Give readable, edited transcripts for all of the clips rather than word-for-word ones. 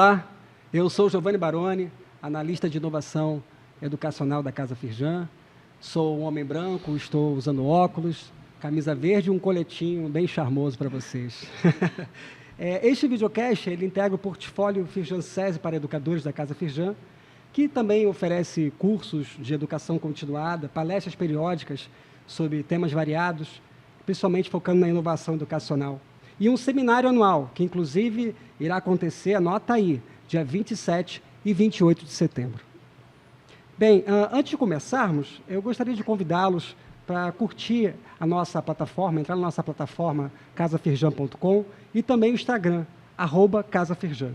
Olá, eu sou Giovanni Baroni, analista de inovação educacional da Casa Firjan. Sou um homem branco, estou usando óculos, camisa verde e um coletinho bem charmoso para vocês. Este videocast ele integra o portfólio Firjan SESI para educadores da Casa Firjan, que também oferece cursos de educação continuada, palestras periódicas sobre temas variados, principalmente focando na inovação educacional. E um seminário anual, que inclusive irá acontecer, anota aí, dia 27 e 28 de setembro. Bem, antes de começarmos, eu gostaria de convidá-los para curtir a nossa plataforma, entrar na nossa plataforma casafirjan.com e também o Instagram, @casafirjan.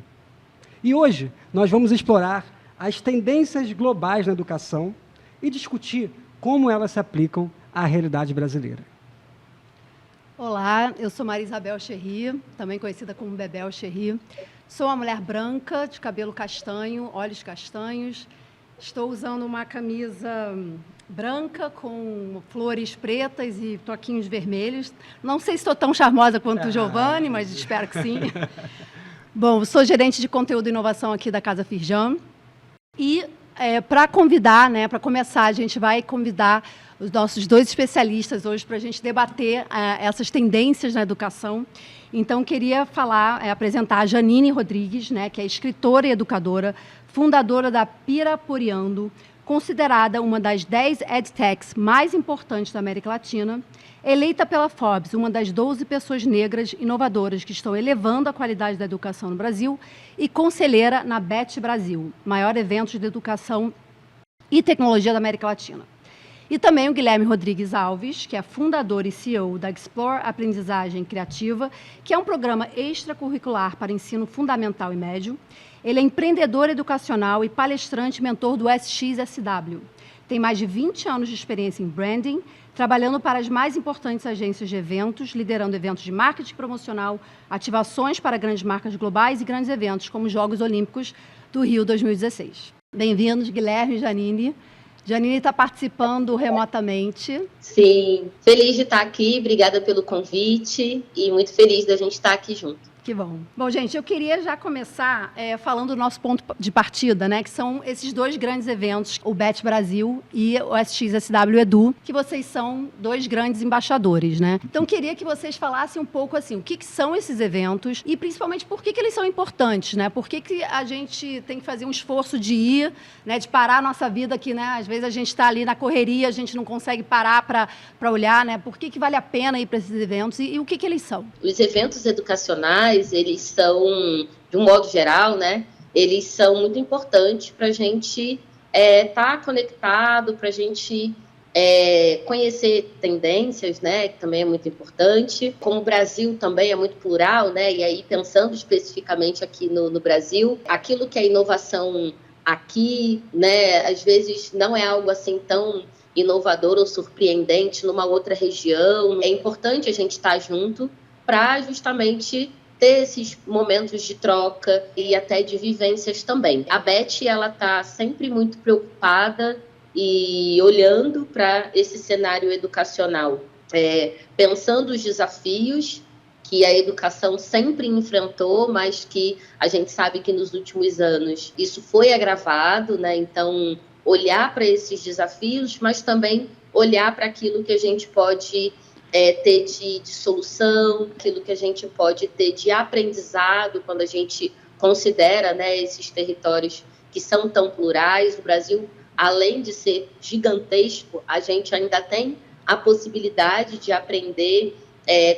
E hoje nós vamos explorar as tendências globais na educação e discutir como elas se aplicam à realidade brasileira. Olá, eu sou Maria Isabel Cherry, também conhecida como Bebel Cherry. Sou uma mulher branca, de cabelo castanho, olhos castanhos. Estou usando uma camisa branca com flores pretas e toquinhos vermelhos. Não sei se estou tão charmosa quanto o Giovanni, mas espero que sim. Bom, sou gerente de conteúdo e inovação aqui da Casa Firjan. E para convidar, para começar, a gente vai convidar os nossos dois especialistas hoje para a gente debater essas tendências na educação. Então, queria apresentar a Janine Rodrigues, que é escritora e educadora, fundadora da Piraporiando, considerada uma das 10 edtechs mais importantes da América Latina, eleita pela Forbes uma das 12 pessoas negras inovadoras que estão elevando a qualidade da educação no Brasil e conselheira na BET Brasil, maior evento de educação e tecnologia da América Latina. E também o Guilherme Rodrigues Alves, que é fundador e CEO da Explore Aprendizagem Criativa, que é um programa extracurricular para ensino fundamental e médio. Ele é empreendedor educacional e palestrante mentor do SXSW. Tem mais de 20 anos de experiência em branding, trabalhando para as mais importantes agências de eventos, liderando eventos de marketing promocional, ativações para grandes marcas globais e grandes eventos, como os Jogos Olímpicos do Rio 2016. Bem-vindos, Guilherme e Janine. Janine está participando remotamente. Sim, feliz de estar aqui, obrigada pelo convite e muito feliz da gente estar aqui junto. Que bom. Bom, gente, eu queria já começar falando do nosso ponto de partida, que são esses dois grandes eventos, o BET Brasil e o SXSW Edu, que vocês são dois grandes embaixadores, Então, queria que vocês falassem um pouco, assim, o que são esses eventos e, principalmente, por que eles são importantes, Por que a gente tem que fazer um esforço de ir, de parar a nossa vida aqui, Às vezes a gente está ali na correria, a gente não consegue parar para olhar, Por que vale a pena ir para esses eventos e o que eles são? Os eventos educacionais, eles são, de um modo geral, eles são muito importantes para a gente estar conectado, para a gente conhecer tendências, que também é muito importante. Como o Brasil também é muito plural, e aí pensando especificamente aqui no Brasil, aquilo que é inovação aqui, às vezes não é algo assim tão inovador ou surpreendente numa outra região. É importante a gente estar junto para justamente ter esses momentos de troca e até de vivências também. A BET, ela está sempre muito preocupada e olhando para esse cenário educacional, pensando os desafios que a educação sempre enfrentou, mas que a gente sabe que nos últimos anos isso foi agravado, Então, olhar para esses desafios, mas também olhar para aquilo que a gente pode ter de solução, aquilo que a gente pode ter de aprendizado quando a gente considera esses territórios que são tão plurais. O Brasil, além de ser gigantesco, a gente ainda tem a possibilidade de aprender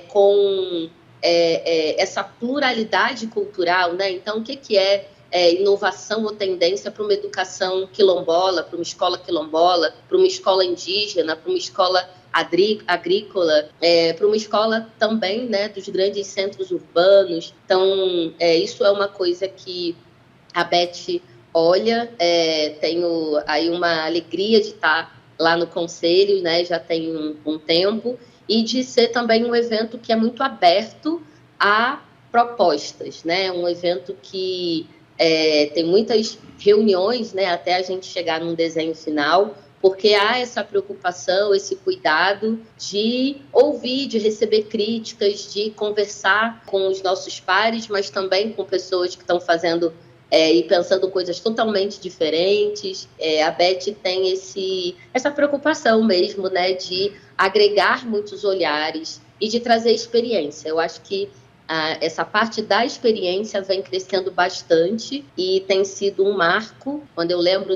com essa pluralidade cultural, Então, o que é inovação ou tendência para uma educação quilombola, para uma escola quilombola, para uma escola indígena, para uma escola agrícola, para uma escola também dos grandes centros urbanos. Então, isso é uma coisa que a BET olha. Tenho aí uma alegria de estar lá no conselho, já tem um tempo, e de ser também um evento que é muito aberto a propostas, um evento que tem muitas reuniões, até a gente chegar num desenho final, porque há essa preocupação, esse cuidado de ouvir, de receber críticas, de conversar com os nossos pares, mas também com pessoas que estão fazendo e pensando coisas totalmente diferentes. A Beth tem essa preocupação mesmo, né, de agregar muitos olhares e de trazer experiência. Eu acho que essa parte da experiência vem crescendo bastante e tem sido um marco. Quando eu lembro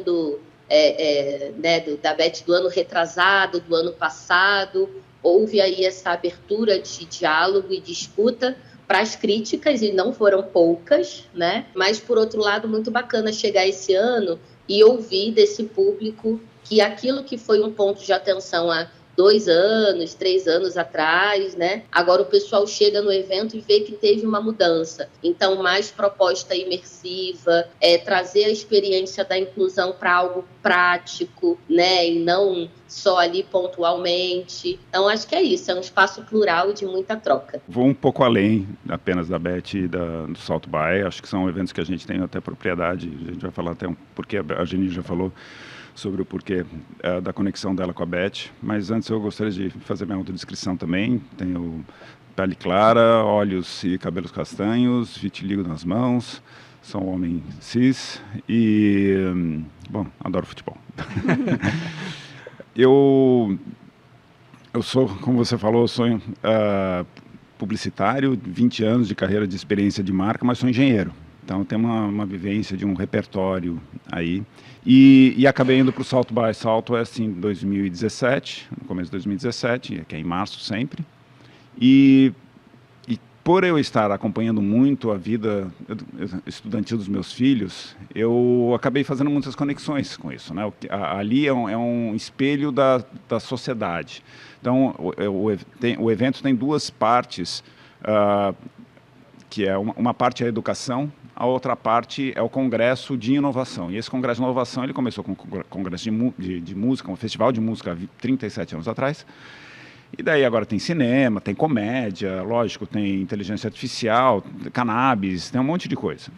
da Beth do ano retrasado, do ano passado, houve aí essa abertura de diálogo e de escuta para as críticas, e não foram poucas, né? Mas, por outro lado, muito bacana chegar esse ano e ouvir desse público que aquilo que foi um ponto de atenção há 2 anos, 3 anos atrás, né? Agora o pessoal chega no evento e vê que teve uma mudança. Então, mais proposta imersiva, trazer a experiência da inclusão para algo prático, né? E não só ali pontualmente. Então, acho que é isso, é um espaço plural de muita troca. Vou um pouco além apenas da Beth e do South By. Acho que são eventos que a gente tem até propriedade. A gente vai falar até porque a Geni já falou sobre o porquê da conexão dela com a Beth, mas antes eu gostaria de fazer minha autodescrição também. Tenho pele clara, olhos e cabelos castanhos, vitiligo nas mãos, sou um homem cis e, bom, adoro futebol. Eu sou, como você falou, sou publicitário, 20 anos de carreira de experiência de marca, mas sou engenheiro. Então, eu tenho uma vivência de um repertório aí. E acabei indo para o South by Southwest em 2017, no começo de 2017, que é em março sempre. E por eu estar acompanhando muito a vida estudantil dos meus filhos, eu acabei fazendo muitas conexões com isso, né? Ali é um espelho da sociedade. Então, o evento tem 2 partes, que é uma parte é a educação, a outra parte é o Congresso de Inovação. E esse Congresso de Inovação ele começou com o Congresso de Música, um festival de música há 37 anos atrás. E daí agora tem cinema, tem comédia, lógico, tem inteligência artificial, cannabis, tem um monte de coisa.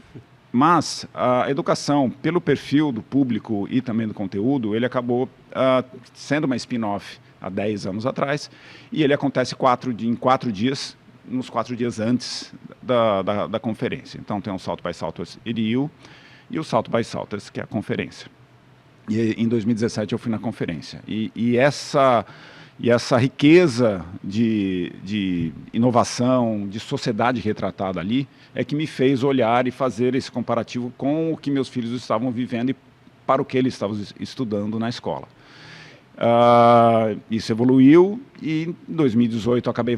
Mas a educação, pelo perfil do público e também do conteúdo, ele acabou sendo uma spin-off há 10 anos atrás. E ele acontece em 4 dias, nos 4 dias antes da conferência. Então tem o South by Southwest EDU e o South by Southwest, que é a conferência. E em 2017 eu fui na conferência. E essa riqueza de inovação, de sociedade retratada ali, é que me fez olhar e fazer esse comparativo com o que meus filhos estavam vivendo e para o que eles estavam estudando na escola. Isso evoluiu e em 2018 eu acabei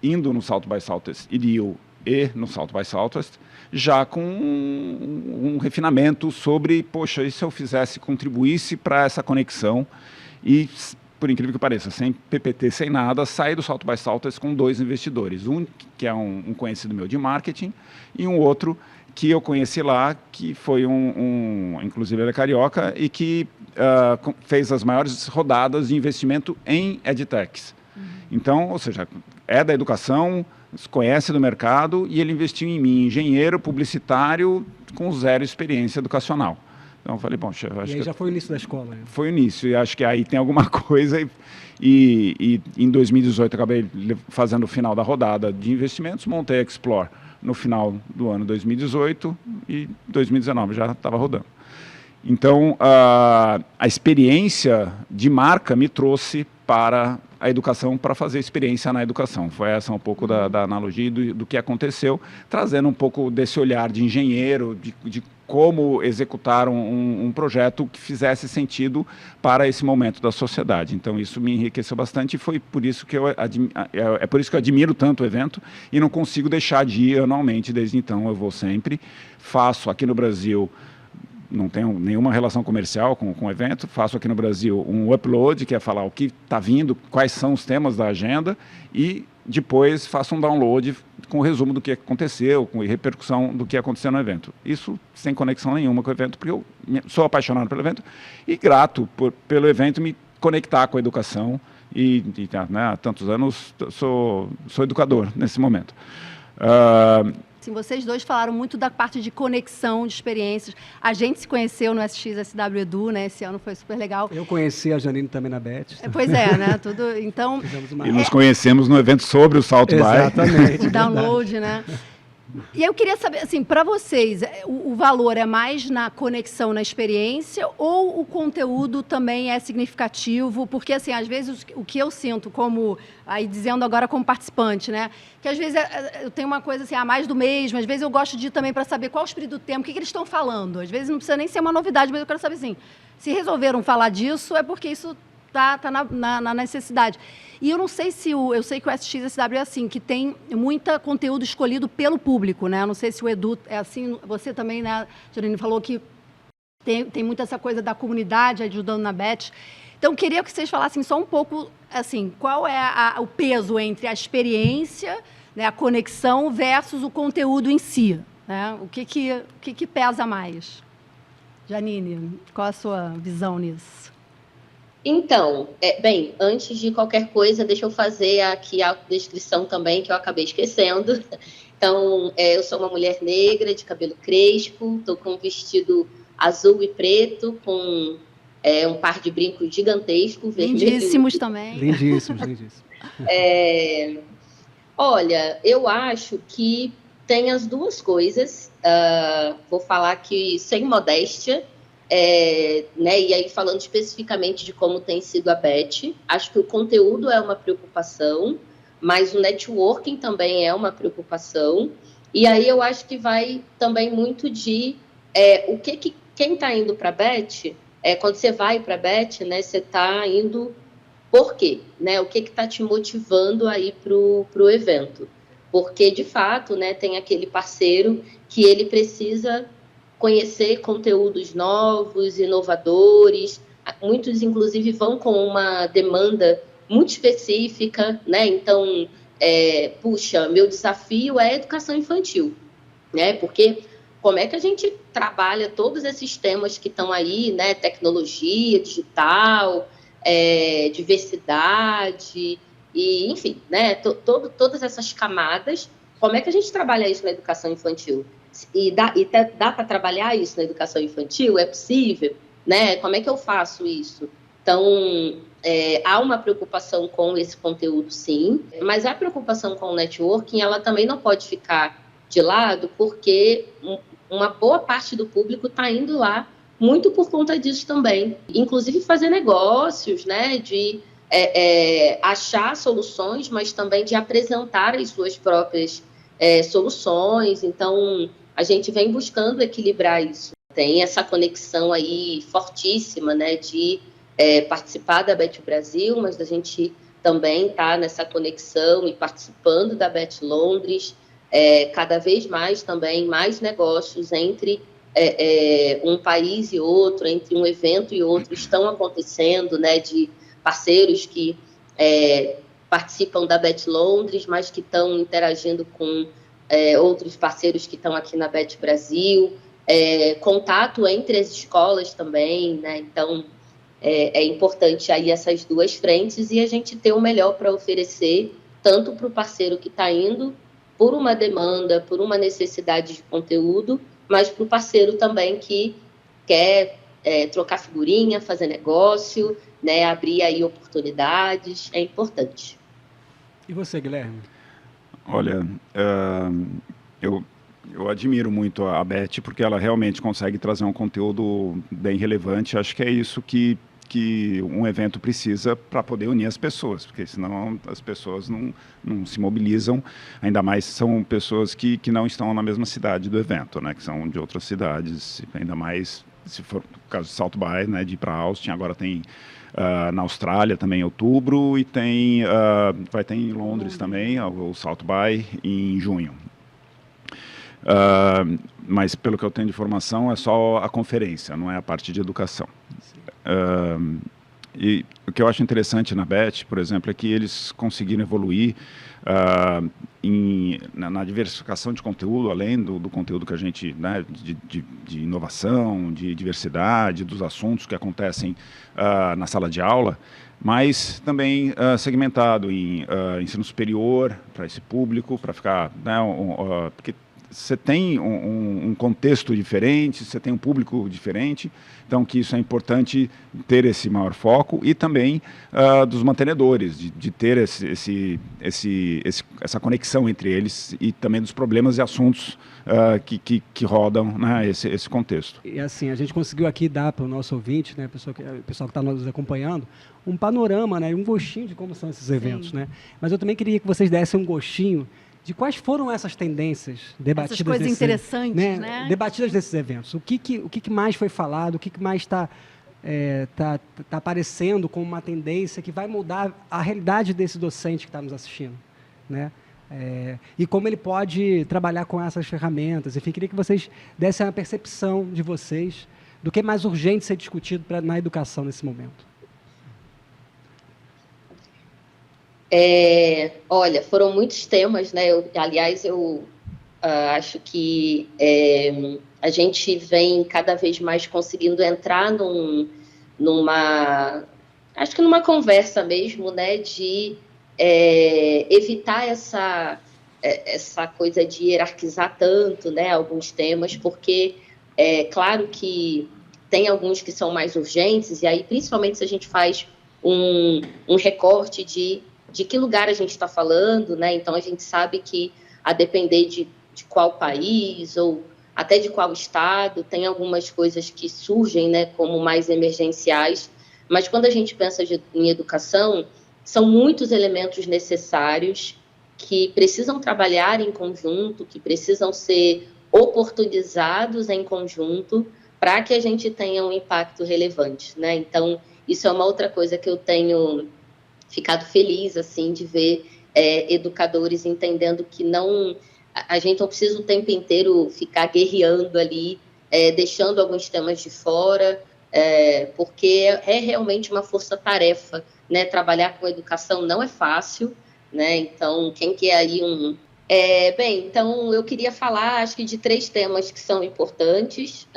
indo no South by Southwest EDU e no South by Southwest, já com um refinamento sobre, poxa, e se eu contribuísse para essa conexão e, por incrível que pareça, sem PPT, sem nada, saí do South by Southwest com 2 investidores. Um que é um conhecido meu de marketing e um outro que eu conheci lá, que foi inclusive ele é carioca, e que fez as maiores rodadas de investimento em edtechs. Então, ou seja, é da educação, conhece do mercado e ele investiu em mim, engenheiro, publicitário, com 0 experiência educacional. Então eu falei, bom, acho aí já foi o início da escola. Né? Foi o início, e acho que aí tem alguma coisa. E em 2018 eu acabei fazendo o final da rodada de investimentos, montei a Explore no final do ano 2018 e 2019 já estava rodando. Então, a experiência de marca me trouxe para a educação, para fazer experiência na educação. Foi essa um pouco da analogia do que aconteceu, trazendo um pouco desse olhar de engenheiro, de como executar um projeto que fizesse sentido para esse momento da sociedade. Então, isso me enriqueceu bastante e foi por isso que é por isso que eu admiro tanto o evento e não consigo deixar de ir anualmente. Desde então, eu vou sempre. Faço aqui no Brasil, não tenho nenhuma relação comercial com o evento, faço aqui no Brasil um upload, que é falar o que está vindo, quais são os temas da agenda, e depois faço um download com o resumo do que aconteceu, com repercussão do que aconteceu no evento. Isso sem conexão nenhuma com o evento, porque eu sou apaixonado pelo evento e grato pelo evento me conectar com a educação e né, há tantos anos sou educador nesse momento. Sim, vocês dois falaram muito da parte de conexão de experiências. A gente se conheceu no SXSW Edu, né? Esse ano foi super legal. Eu conheci a Janine também na Beth. Pois é, né? Tudo, então... E nos conhecemos no evento sobre o South by. Exatamente. Download, né? E aí eu queria saber, assim, para vocês, o valor é mais na conexão, na experiência, ou o conteúdo também é significativo? Porque, assim, às vezes, o que eu sinto como, aí dizendo agora como participante, né? Que às vezes eu tenho uma coisa assim, mais do mesmo, às vezes eu gosto de ir também para saber qual é o espírito do tema, o que eles estão falando. Às vezes não precisa nem ser uma novidade, mas eu quero saber, assim, se resolveram falar disso, é porque isso está na necessidade. E eu não sei se eu sei que o SXSW é assim, que tem muito conteúdo escolhido pelo público, né? Eu não sei se o Edu é assim, você também, né, Janine, falou que tem muito essa coisa da comunidade ajudando na BET. Então, queria que vocês falassem só um pouco, assim, qual é o peso entre a experiência, né, a conexão versus o conteúdo em si, né? O que pesa mais? Janine, qual a sua visão nisso? Então, bem, antes de qualquer coisa, deixa eu fazer aqui a descrição também, que eu acabei esquecendo. Então, eu sou uma mulher negra, de cabelo crespo, estou com um vestido azul e preto, com um par de brincos gigantesco, vermelho. Lindíssimos também. Lindíssimos, lindíssimos. Olha, eu acho que tem as duas coisas. Vou falar aqui sem modéstia, né, e aí falando especificamente de como tem sido a BET, acho que o conteúdo é uma preocupação, mas o networking também é uma preocupação, e aí eu acho que vai também muito de quem está indo para a BET, quando você vai para a BET, né, você está indo por quê? Né, o que está te motivando a ir para o evento? Porque, de fato, né, tem aquele parceiro que ele precisa conhecer conteúdos novos, inovadores. Muitos, inclusive, vão com uma demanda muito específica, né? Então, puxa, meu desafio é a educação infantil, né? Porque como é que a gente trabalha todos esses temas que estão aí, né? Tecnologia, digital, diversidade, e, enfim, né? Todas essas camadas, como é que a gente trabalha isso na educação infantil? E dá para trabalhar isso na educação infantil? É possível? Né? Como é que eu faço isso? Então, há uma preocupação com esse conteúdo, sim, mas a preocupação com o networking, ela também não pode ficar de lado, porque uma boa parte do público está indo lá muito por conta disso também. Inclusive fazer negócios, né? De achar soluções, mas também de apresentar as suas próprias soluções. Então, a gente vem buscando equilibrar isso. Tem essa conexão aí fortíssima, né, de participar da BET Brasil, mas a gente também está nessa conexão e participando da BET Londres, cada vez mais também, mais negócios entre um país e outro, entre um evento e outro, estão acontecendo, né, de parceiros que participam da BET Londres, mas que estão interagindo com outros parceiros que estão aqui na BET Brasil, contato entre as escolas também, né? Então, é importante aí essas duas frentes e a gente ter o melhor para oferecer, tanto para o parceiro que está indo por uma demanda, por uma necessidade de conteúdo, mas para o parceiro também que quer trocar figurinha, fazer negócio, né? Abrir aí oportunidades, é importante. E você, Guilherme? Olha, eu admiro muito a BET, porque ela realmente consegue trazer um conteúdo bem relevante. Acho que é isso que um evento precisa para poder unir as pessoas, porque senão as pessoas não se mobilizam, ainda mais são pessoas que não estão na mesma cidade do evento, né, que são de outras cidades, ainda mais se for o caso de South By, né, de ir para Austin. Agora tem na Austrália também em outubro, e vai ter em Londres também, o South By, em junho. Mas pelo que eu tenho de informação, é só a conferência, não é a parte de educação. E o que eu acho interessante na BET, por exemplo, é que eles conseguiram evoluir na diversificação de conteúdo, além do conteúdo que a gente, né, de inovação, de diversidade, dos assuntos que acontecem na sala de aula, mas também segmentado em ensino superior, para esse público, para ficar, né, porque você tem um contexto diferente, você tem um público diferente, então que isso é importante ter esse maior foco, e também dos mantenedores, de ter essa conexão entre eles, e também dos problemas e assuntos que rodam, né, esse contexto. E assim, a gente conseguiu aqui dar para o nosso ouvinte, né, o pessoal que está nos acompanhando, um panorama, né, um gostinho de como são esses eventos. Né? Mas eu também queria que vocês dessem um gostinho de quais foram essas tendências debatidas, essas coisas interessantes, né? Debatidas nesses eventos. O que mais foi falado, o que mais está aparecendo como uma tendência que vai mudar a realidade desse docente que está nos assistindo, né? E como ele pode trabalhar com essas ferramentas. Enfim, queria que vocês dessem uma percepção de vocês do que é mais urgente ser discutido na educação nesse momento. Olha, foram muitos temas, né? Aliás, eu acho que a gente vem cada vez mais conseguindo entrar numa conversa mesmo, né? De evitar essa coisa de hierarquizar tanto, né? Alguns temas, porque claro que tem alguns que são mais urgentes, e aí, principalmente se a gente faz um recorte de que lugar a gente está falando, né? Então, a gente sabe que, a depender de qual país ou até de qual estado, tem algumas coisas que surgem, né, como mais emergenciais, mas quando a gente pensa em educação, são muitos elementos necessários que precisam trabalhar em conjunto, que precisam ser oportunizados em conjunto para que a gente tenha um impacto relevante, né? Então, isso é uma outra coisa que eu tenho ficado feliz, assim, de ver educadores entendendo que a gente não precisa o tempo inteiro ficar guerreando ali, deixando alguns temas de fora, porque é realmente uma força-tarefa, né? Trabalhar com educação não é fácil, né? Então, quem quer aí bem, então eu queria falar, acho que de 3 temas que são importantes,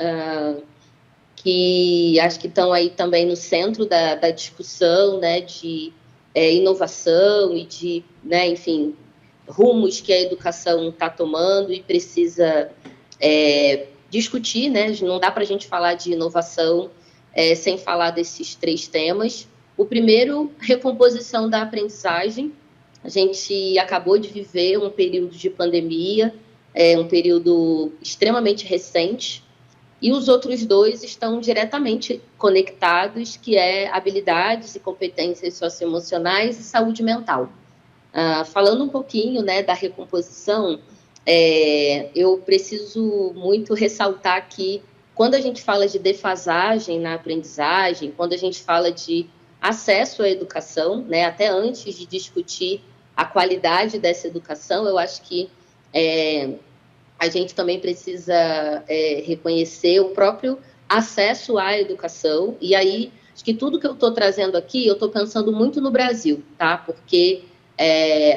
que acho que estão aí também no centro da discussão, né? De inovação e de, né, enfim, rumos que a educação está tomando e precisa discutir, né? Não dá para a gente falar de inovação sem falar desses 3 temas. O primeiro, recomposição da aprendizagem. A gente acabou de viver um período de pandemia, um período extremamente recente, e os outros 2 estão diretamente conectados, que é habilidades e competências socioemocionais e saúde mental. Falando um pouquinho, né, da recomposição, eu preciso muito ressaltar que quando a gente fala de defasagem na aprendizagem, quando a gente fala de acesso à educação, né, até antes de discutir a qualidade dessa educação, eu acho que a gente também precisa reconhecer o próprio acesso à educação. E aí, acho que tudo que eu estou trazendo aqui, eu estou pensando muito no Brasil, tá? Porque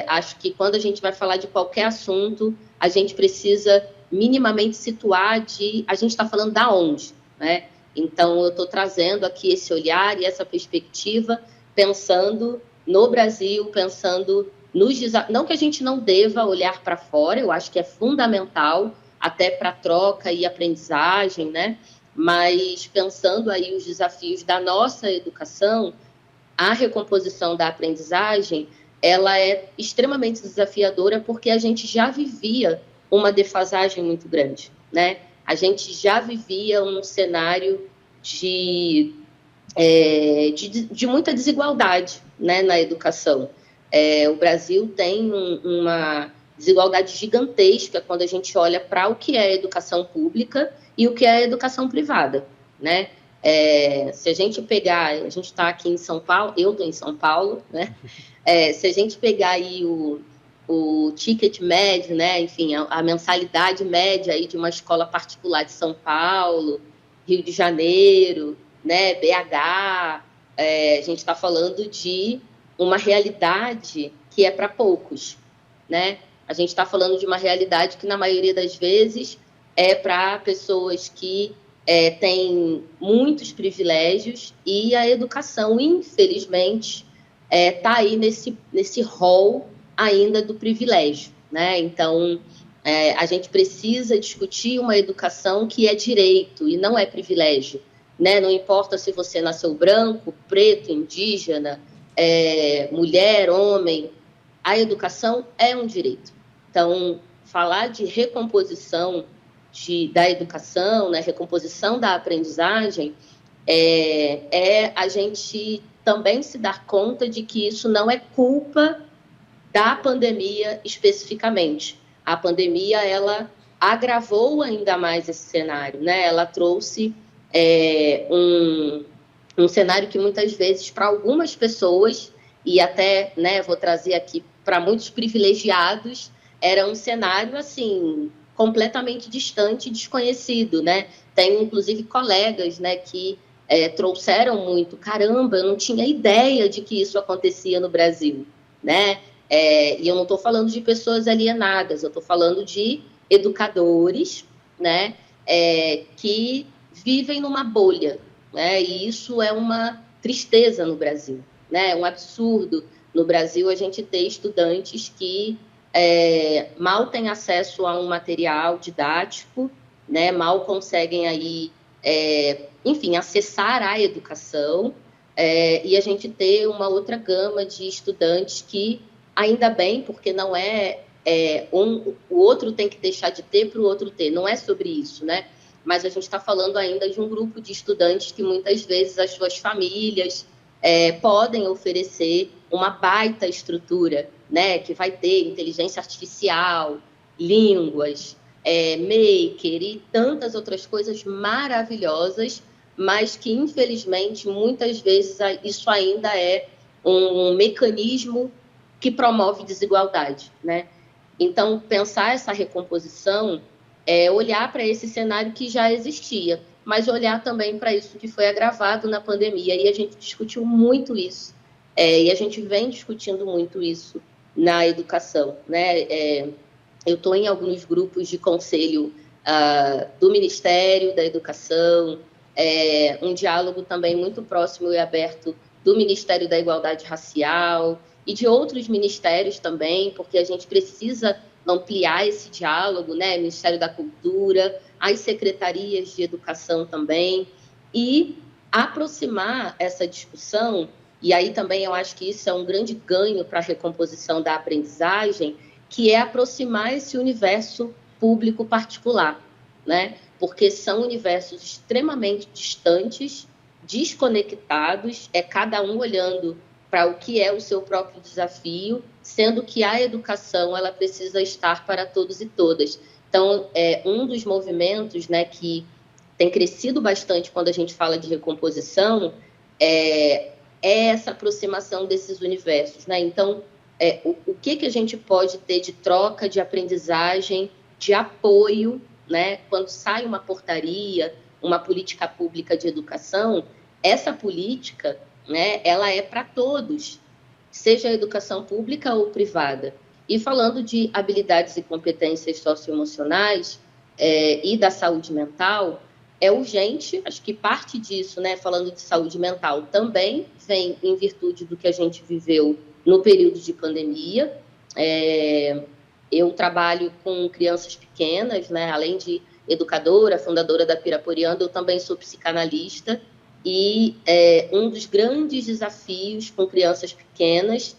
acho que quando a gente vai falar de qualquer assunto, a gente precisa minimamente situar a gente está falando da onde, né? Então, eu estou trazendo aqui esse olhar e essa perspectiva, pensando no Brasil, pensando nos desafios. Não que a gente não deva olhar para fora, eu acho que é fundamental, até para troca e aprendizagem, né? Mas pensando aí os desafios da nossa educação, a recomposição da aprendizagem, ela é extremamente desafiadora porque a gente já vivia uma defasagem muito grande, né? A gente já vivia um cenário de muita desigualdade, né, na educação. O Brasil tem uma desigualdade gigantesca quando a gente olha para o que é a educação pública e o que é a educação privada, né? Se a gente pegar, a gente está aqui em São Paulo, eu estou em São Paulo, né? Se a gente pegar aí o ticket médio, né? Enfim, a mensalidade média aí de uma escola particular de São Paulo, Rio de Janeiro, né? BH, a gente está falando de uma realidade que é para poucos, né? A gente está falando de uma realidade que, na maioria das vezes, é para pessoas que têm muitos privilégios, e a educação, infelizmente, está aí nesse rol ainda do privilégio, né? Então, A gente precisa discutir uma educação que é direito e não é privilégio, né? Não importa se você nasceu branco, preto, indígena, mulher, homem, a educação é um direito. Então, falar de recomposição da educação, né, recomposição da aprendizagem, a gente também se dar conta de que isso não é culpa da pandemia especificamente. A pandemia, ela agravou ainda mais esse cenário, né? Ela trouxe um cenário que muitas vezes, para algumas pessoas, e até, né, vou trazer aqui para muitos privilegiados, era um cenário, assim, completamente distante e desconhecido, né? Tem, inclusive, colegas, né, que trouxeram muito, caramba, eu não tinha ideia de que isso acontecia no Brasil, né? E eu não estou falando de pessoas alienadas, eu estou falando de educadores, né, que vivem numa bolha, né? E isso é uma tristeza no Brasil, né? É um absurdo no Brasil a gente ter estudantes que mal têm acesso a um material didático, né? Mal conseguem aí, enfim, acessar a educação, e a gente ter uma outra gama de estudantes que, ainda bem, porque não o outro tem que deixar de ter para o outro ter, não é sobre isso, né? Mas a gente está falando ainda de um grupo de estudantes que muitas vezes as suas famílias podem oferecer uma baita estrutura, né? Que vai ter inteligência artificial, línguas, maker e tantas outras coisas maravilhosas, mas que, infelizmente, muitas vezes isso ainda é um mecanismo que promove desigualdade, né? Então, pensar essa recomposição é olhar para esse cenário que já existia, mas olhar também para isso que foi agravado na pandemia. E a gente discutiu muito isso, e a gente vem discutindo muito isso na educação, né? Eu estou em alguns grupos de conselho do Ministério da Educação, um diálogo também muito próximo e aberto do Ministério da Igualdade Racial e de outros ministérios também, porque a gente precisa ampliar esse diálogo, né? Ministério da Cultura, as secretarias de educação também, e aproximar essa discussão, e aí também eu acho que isso é um grande ganho para a recomposição da aprendizagem, que é aproximar esse universo público-particular, né? Porque são universos extremamente distantes, desconectados, cada um olhando para o que é o seu próprio desafio, sendo que a educação ela precisa estar para todos e todas. Então, um dos movimentos, né, que tem crescido bastante quando a gente fala de recomposição é essa aproximação desses universos, né? Então, o que a gente pode ter de troca, de aprendizagem, de apoio, né? Quando sai uma portaria, uma política pública de educação, essa política, né, ela é para todos, seja a educação pública ou privada. E falando de habilidades e competências socioemocionais e da saúde mental, é urgente, acho que parte disso, né, falando de saúde mental, também vem em virtude do que a gente viveu no período de pandemia. Eu trabalho com crianças pequenas, né, além de educadora, fundadora da Piraporianda, eu também sou psicanalista, e um dos grandes desafios com crianças pequenas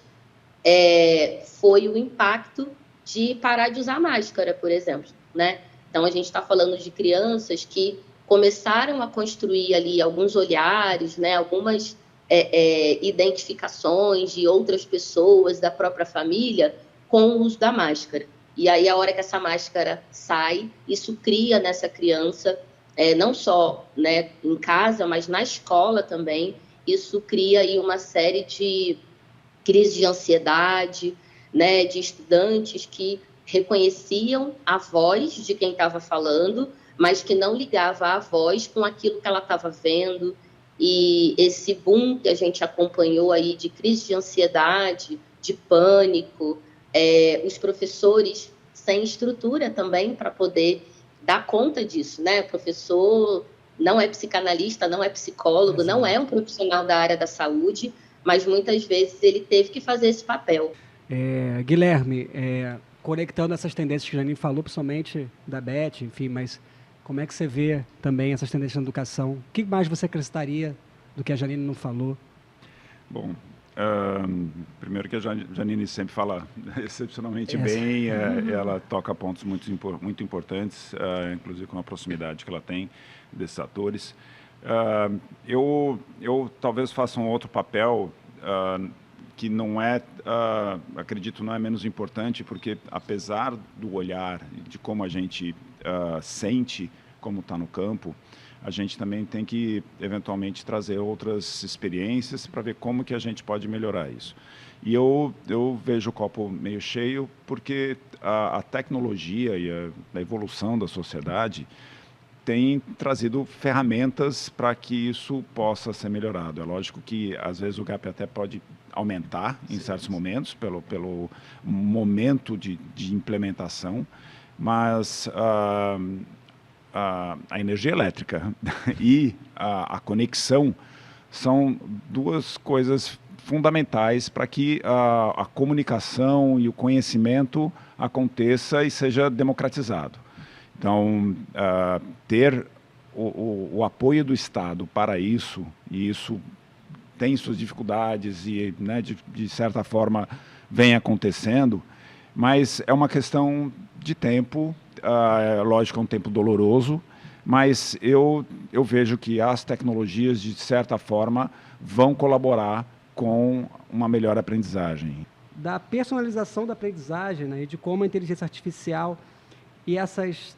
foi o impacto de parar de usar máscara, por exemplo, né? Então, a gente está falando de crianças que começaram a construir ali alguns olhares, né? Algumas identificações de outras pessoas, da própria família, com o uso da máscara. E aí, a hora que essa máscara sai, isso cria nessa criança, não só, né, em casa, mas na escola também, isso cria aí uma série de crises de ansiedade, né, de estudantes que reconheciam a voz de quem estava falando, mas que não ligava a voz com aquilo que ela estava vendo. E esse boom que a gente acompanhou aí de crise de ansiedade, de pânico, os professores sem estrutura também para poder dar conta disso, né? O professor não é psicanalista, não é psicólogo, não é um profissional da área da saúde, mas muitas vezes ele teve que fazer esse papel. Guilherme, conectando essas tendências que a Janine falou, principalmente da Beth, enfim, mas como é que você vê também essas tendências na educação? O que mais você acrescentaria do que a Janine não falou? Bom, primeiro que a Janine sempre fala excepcionalmente bem, ela toca pontos muito importantes, inclusive com a proximidade que ela tem desses atores. Eu talvez faça um outro papel que não é, acredito, não é menos importante, porque apesar do olhar, de como a gente sente como está no campo, a gente também tem que, eventualmente, trazer outras experiências para ver como que a gente pode melhorar isso. E eu vejo o copo meio cheio, porque a tecnologia e a evolução da sociedade tem trazido ferramentas para que isso possa ser melhorado. É lógico que, às vezes, o gap até pode aumentar em certos momentos, pelo momento de implementação, mas a energia elétrica e a conexão são duas coisas fundamentais para que a comunicação e o conhecimento aconteça e seja democratizado. Então, ter o apoio do Estado para isso, e isso tem suas dificuldades e, né, de certa forma, vem acontecendo, mas é uma questão de tempo, lógico, é um tempo doloroso, mas eu vejo que as tecnologias, de certa forma, vão colaborar com uma melhor aprendizagem. Da personalização da aprendizagem, né, e de como a inteligência artificial e essas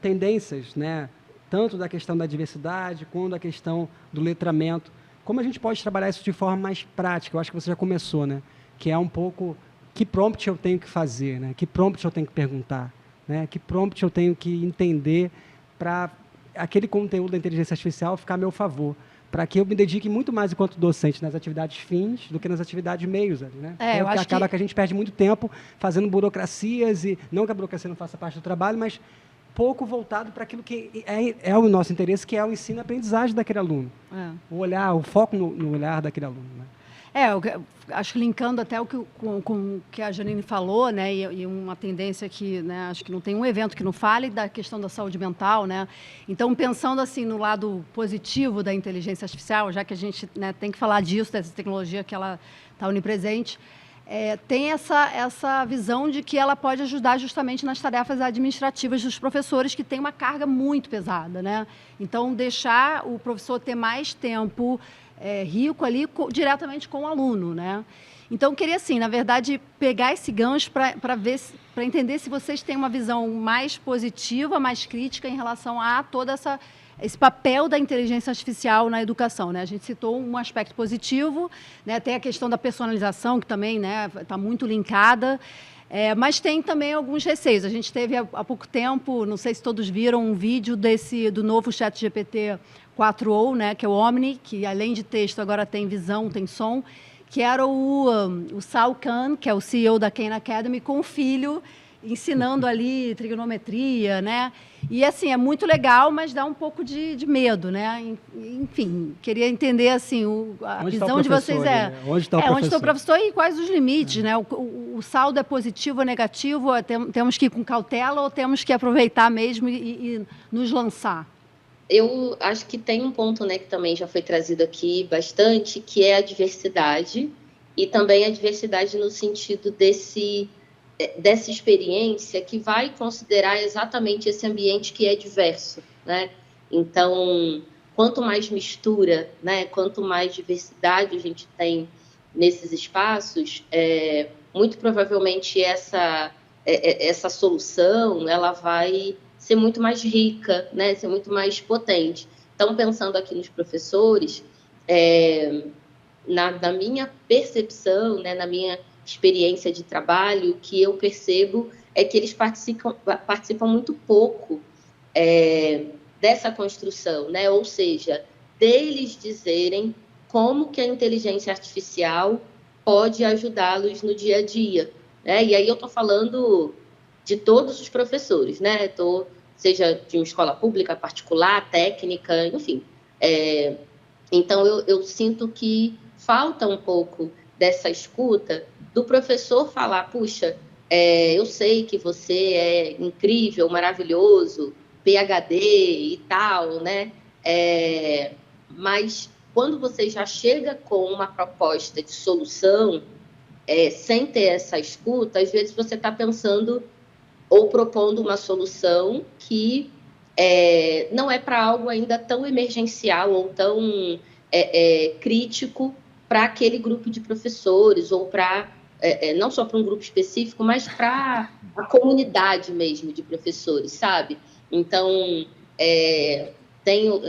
tendências, né, tanto da questão da diversidade quanto da questão do letramento, como a gente pode trabalhar isso de forma mais prática? Eu acho que você já começou, né? Que é um pouco que prompt eu tenho que fazer, né? Que prompt eu tenho que perguntar, né? Que prompt eu tenho que entender para aquele conteúdo da inteligência artificial ficar a meu favor, para que eu me dedique muito mais enquanto docente nas atividades fins do que nas atividades meios ali, né? Eu acho acaba que a gente perde muito tempo fazendo burocracias, e não que a burocracia não faça parte do trabalho, mas pouco voltado para aquilo que é o nosso interesse, que é o ensino e aprendizagem daquele aluno. O olhar, o foco no olhar daquele aluno, né? Eu acho que linkando até com o que a Janine falou, né, e uma tendência que, né, acho que não tem um evento que não fale da questão da saúde mental, né? Então, pensando assim no lado positivo da inteligência artificial, já que a gente, né, tem que falar disso, dessa tecnologia que ela está onipresente, tem essa visão de que ela pode ajudar justamente nas tarefas administrativas dos professores, que tem uma carga muito pesada, né? Então, deixar o professor ter mais tempo rico ali diretamente com o aluno, né? Então, queria, assim, na verdade, pegar esse gancho para entender se vocês têm uma visão mais positiva, mais crítica em relação a todo esse papel da inteligência artificial na educação, né? A gente citou um aspecto positivo, né? Tem a questão da personalização, que também, né, está muito linkada, mas tem também alguns receios. A gente teve há pouco tempo, não sei se todos viram, um vídeo do novo ChatGPT 4o, né, que é o Omni, que além de texto agora tem visão, tem som, que era o Sal Khan, que é o CEO da Khan Academy, com o filho ensinando ali trigonometria, né? E assim, é muito legal, mas dá um pouco de medo, né? Enfim, queria entender assim, a visão de vocês onde está o professor e quais os limites, né? O saldo é positivo ou negativo? Temos que ir com cautela ou temos que aproveitar mesmo e nos lançar? Eu acho que tem um ponto, né, que também já foi trazido aqui bastante, que é a diversidade, e também a diversidade no sentido dessa experiência que vai considerar exatamente esse ambiente que é diverso, né? Então, quanto mais mistura, né, quanto mais diversidade a gente tem nesses espaços, muito provavelmente essa solução ela vai ser muito mais rica, né, ser muito mais potente. Então, pensando aqui nos professores, na minha percepção, né, na minha experiência de trabalho, o que eu percebo é que eles participam muito pouco dessa construção, né? Ou seja, deles dizerem como que a inteligência artificial pode ajudá-los no dia a dia, né? E aí eu estou falando de todos os professores, né? Seja de uma escola pública, particular, técnica, enfim. Então, eu sinto que falta um pouco dessa escuta do professor falar, puxa, eu sei que você é incrível, maravilhoso, PhD e tal, né? Mas quando você já chega com uma proposta de solução, sem ter essa escuta, às vezes você está pensando ou propondo uma solução que não é para algo ainda tão emergencial ou tão crítico para aquele grupo de professores ou para não só para um grupo específico, mas para a comunidade mesmo de professores, sabe? Então,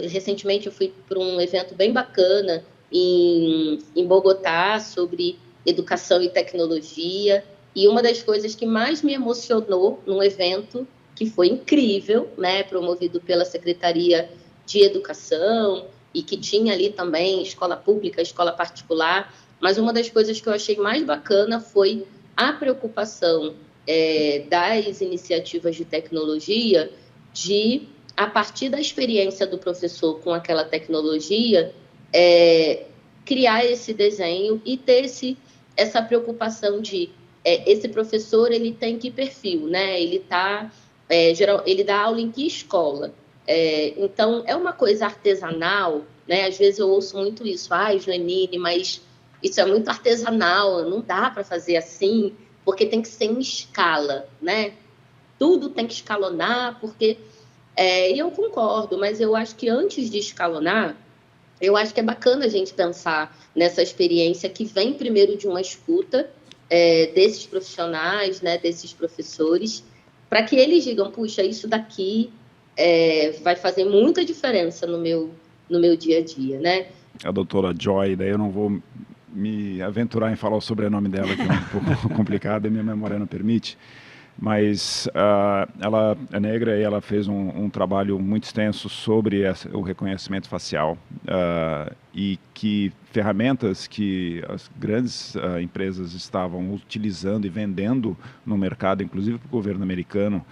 recentemente eu fui para um evento bem bacana em Bogotá sobre educação e tecnologia, e uma das coisas que mais me emocionou num evento, que foi incrível, né, promovido pela Secretaria de Educação, e que tinha ali também escola pública, escola particular, mas uma das coisas que eu achei mais bacana foi a preocupação das iniciativas de tecnologia de, a partir da experiência do professor com aquela tecnologia, criar esse desenho e ter essa preocupação de esse professor, ele tem que perfil, né? Ele dá aula em que escola? Então, é uma coisa artesanal, né? Às vezes eu ouço muito isso, Joanine, mas isso é muito artesanal, não dá para fazer assim, porque tem que ser em escala, né? Tudo tem que escalonar, porque... e eu concordo, mas eu acho que antes de escalonar, eu acho que é bacana a gente pensar nessa experiência que vem primeiro de uma escuta desses profissionais, né, desses professores, para que eles digam, puxa, isso daqui vai fazer muita diferença no meu dia a dia, né? A doutora Joy, daí eu não vou me aventurar em falar o sobrenome dela, que é um pouco complicado e minha memória não permite, mas ela é negra e ela fez um trabalho muito extenso sobre o reconhecimento facial e que ferramentas que as grandes empresas estavam utilizando e vendendo no mercado, inclusive para o governo americano,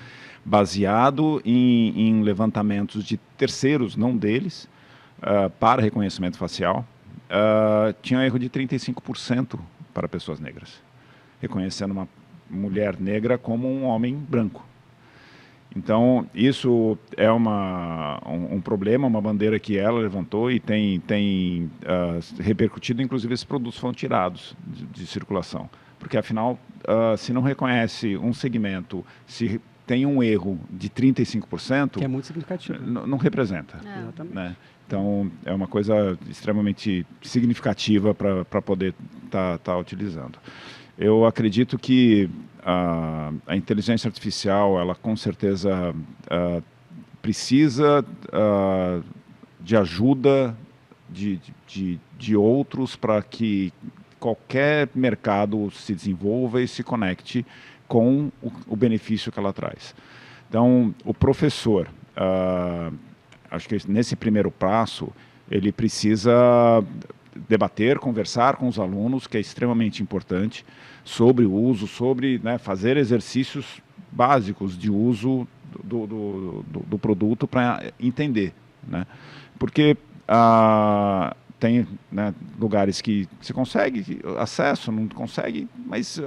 baseado em levantamentos de terceiros, não deles, para reconhecimento facial, tinha um erro de 35% para pessoas negras, reconhecendo uma mulher negra como um homem branco. Então, isso é um problema, uma bandeira que ela levantou e tem repercutido, inclusive esses produtos foram tirados de circulação. Porque, afinal, se não reconhece um segmento, se tem um erro de 35%... Que é muito significativo. Não representa. Exatamente. Né? Então, é uma coisa extremamente significativa para poder tá utilizando. Eu acredito que a inteligência artificial, ela com certeza precisa de ajuda de outros para que qualquer mercado se desenvolva e se conecte com o benefício que ela traz. Então, o professor, acho que nesse primeiro passo, ele precisa debater, conversar com os alunos, que é extremamente importante, sobre o uso, sobre fazer exercícios básicos de uso do produto para entender. Né? Porque tem lugares que se consegue acesso, não consegue, mas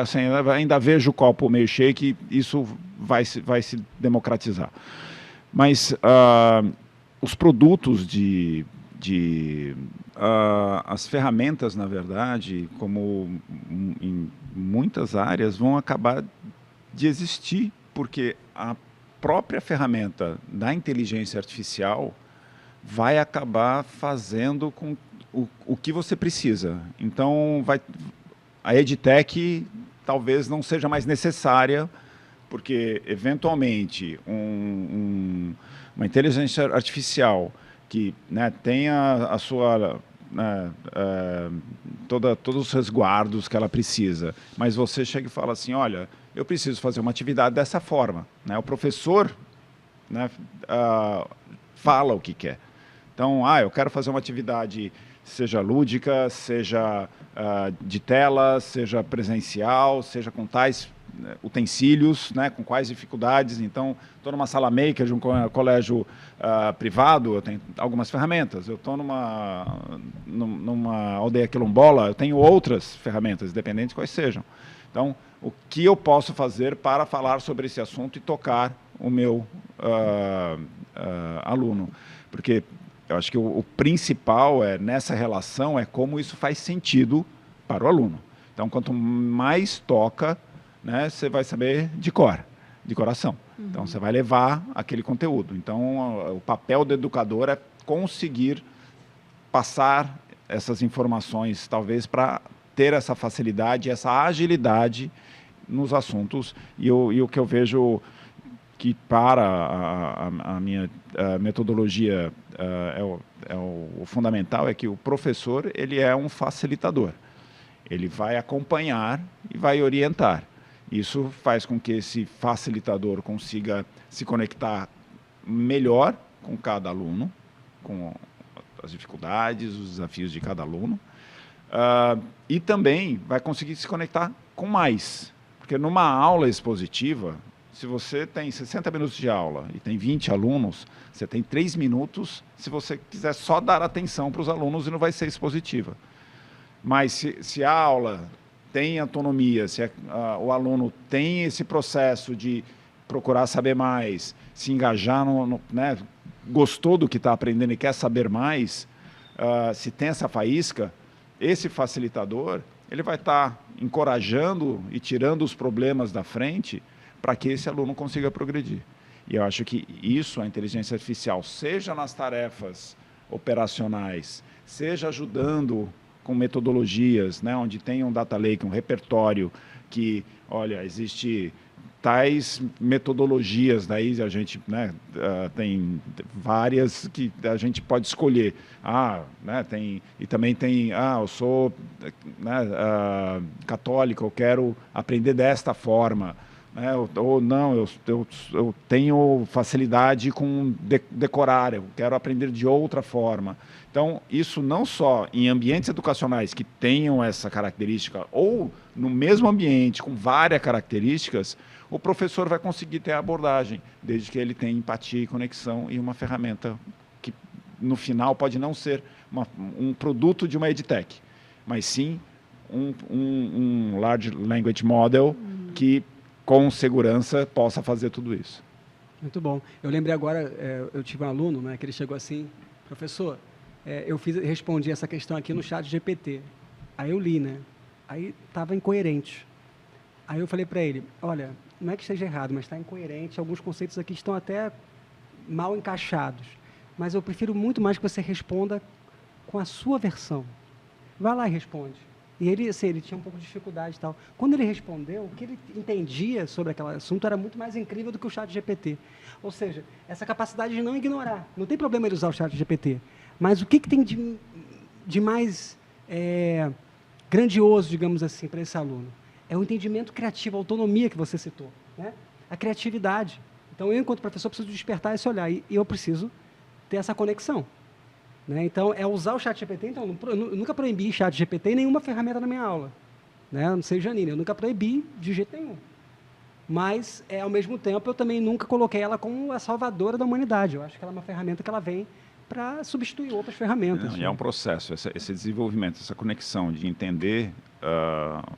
assim, ainda vejo o copo meio cheio que isso vai se democratizar. Mas os produtos as ferramentas, na verdade, como em muitas áreas, vão acabar de existir, porque a própria ferramenta da inteligência artificial vai acabar fazendo com o que você precisa. Então, a EdTech talvez não seja mais necessária, porque, eventualmente, uma inteligência artificial que tenha a sua... todos os resguardos que ela precisa, mas você chega e fala assim, olha, eu preciso fazer uma atividade dessa forma. O professor fala o que quer. Então, eu quero fazer uma atividade, seja lúdica, seja de tela, seja presencial, seja com tais utensílios, com quais dificuldades. Então, estou numa sala maker de um colégio privado, eu tenho algumas ferramentas. Eu estou numa aldeia quilombola, eu tenho outras ferramentas, independentes de quais sejam. Então, o que eu posso fazer para falar sobre esse assunto e tocar o meu aluno. Porque eu acho que o principal nessa relação é como isso faz sentido para o aluno. Então, quanto mais toca, né, você vai saber de cor, de coração. Então, você vai levar aquele conteúdo. Então, o papel do educador é conseguir passar essas informações, talvez, para ter essa facilidade, essa agilidade nos assuntos. E o que eu vejo que para a minha metodologia o fundamental é que o professor ele é um facilitador. Ele vai acompanhar e vai orientar. Isso faz com que esse facilitador consiga se conectar melhor com cada aluno, com as dificuldades, os desafios de cada aluno, e também vai conseguir se conectar com mais. Porque numa aula expositiva, se você tem 60 minutos de aula e tem 20 alunos, você tem 3 minutos se você quiser só dar atenção para os alunos e não vai ser expositiva. Mas se a aula tem autonomia, se o aluno tem esse processo de procurar saber mais, se engajar, né, gostou do que está aprendendo e quer saber mais, se tem essa faísca, esse facilitador ele vai estar encorajando e tirando os problemas da frente para que esse aluno consiga progredir. E eu acho que isso, a inteligência artificial, seja nas tarefas operacionais, seja ajudando com metodologias, né, onde tem um data lake, um repertório que, olha, existe tais metodologias, daí a gente, né, tem várias que a gente pode escolher. Né, e também tem, eu sou, né, católico, eu quero aprender desta forma. Né, ou não, eu tenho facilidade com decorar, eu quero aprender de outra forma. Então, isso não só em ambientes educacionais que tenham essa característica, ou no mesmo ambiente com várias características, o professor vai conseguir ter a abordagem, desde que ele tenha empatia e conexão e uma ferramenta que, no final, pode não ser um produto de uma edtech, mas sim um Large Language Model que, com segurança, possa fazer tudo isso. Muito bom. Eu lembrei agora, eu tive um aluno, né, que ele chegou assim, professor, eu respondi essa questão aqui no chat GPT. Aí eu li, né? Aí estava incoerente. Aí eu falei para ele, olha, não é que esteja errado, mas está incoerente, alguns conceitos aqui estão até mal encaixados, mas eu prefiro muito mais que você responda com a sua versão. Vai lá e responde. E ele, assim, ele tinha um pouco de dificuldade e tal. Quando ele respondeu, o que ele entendia sobre aquele assunto era muito mais incrível do que o chat GPT. Ou seja, essa capacidade de não ignorar. Não tem problema ele usar o chat GPT. Mas o que tem de mais grandioso, digamos assim, para esse aluno? É o entendimento criativo, a autonomia que você citou, né? A criatividade. Então, eu, enquanto professor, preciso despertar esse olhar. E eu preciso ter essa conexão. Né? Então, usar o chat GPT. Então, eu nunca proibi chat GPT em nenhuma ferramenta na minha aula. Né? Não sei, Janine, eu nunca proibi de jeito nenhum. Mas, ao mesmo tempo, eu também nunca coloquei ela como a salvadora da humanidade. Eu acho que ela é uma ferramenta que ela vem para substituir outras ferramentas. E é um processo, esse desenvolvimento, essa conexão de entender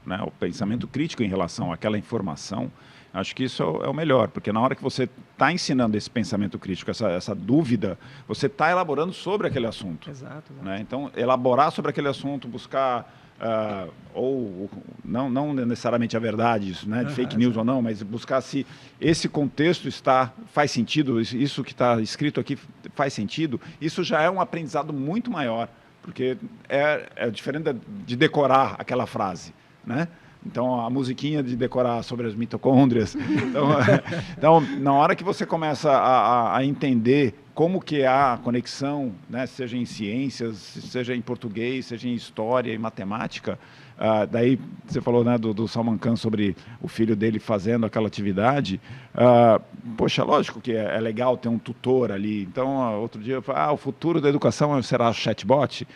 né, o pensamento crítico em relação àquela informação. Acho que isso é o melhor, porque na hora que você está ensinando esse pensamento crítico, essa dúvida, você está elaborando sobre aquele assunto. Exato. Né? Então, elaborar sobre aquele assunto, buscar, ou não necessariamente a verdade, isso, né, de fake news ou não, mas buscar se esse contexto faz sentido, isso que está escrito aqui faz sentido, isso já é um aprendizado muito maior, porque é diferente de decorar aquela frase, né? Então, a musiquinha de decorar sobre as mitocôndrias. Então, na hora que você começa a entender como que é a conexão, né, seja em ciências, seja em português, seja em história e matemática, daí você falou, né, do Salman Khan sobre o filho dele fazendo aquela atividade. Poxa, lógico que é legal ter um tutor ali. Então, outro dia eu falei, o futuro da educação será chatbot?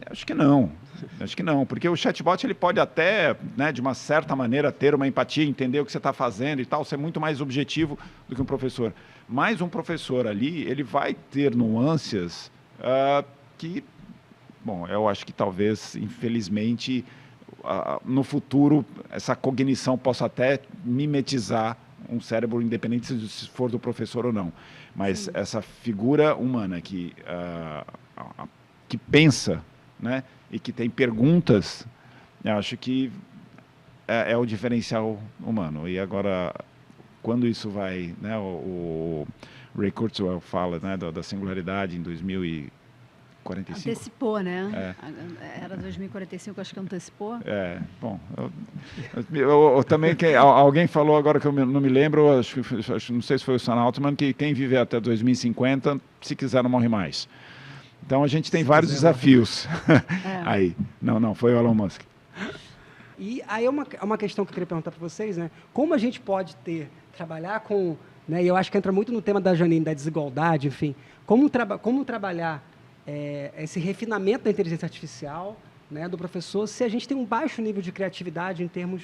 Acho que não, porque o chatbot ele pode até, né, de uma certa maneira, ter uma empatia, entender o que você está fazendo e tal, ser muito mais objetivo do que um professor. Mas um professor ali, ele vai ter nuances que, bom, eu acho que talvez, infelizmente, no futuro essa cognição possa até mimetizar um cérebro, independente se for do professor ou não. Mas essa figura humana que pensa, né, e que tem perguntas, eu acho que é o diferencial humano. E agora, quando isso vai, né, o Ray Kurzweil fala, né, da singularidade em 2045. Antecipou, né? Era 2045, acho que antecipou. Bom, eu também, alguém falou agora que eu não me lembro, não sei se foi o Sam Altman, que quem viver até 2050, se quiser, não morre mais. Então a gente tem vários desafios aí. Não, foi o Elon Musk. E aí é uma questão que eu queria perguntar para vocês, né? Como a gente pode trabalhar com, né? E eu acho que entra muito no tema da Janine, da desigualdade, enfim, como trabalhar esse refinamento da inteligência artificial, né, do professor, se a gente tem um baixo nível de criatividade em termos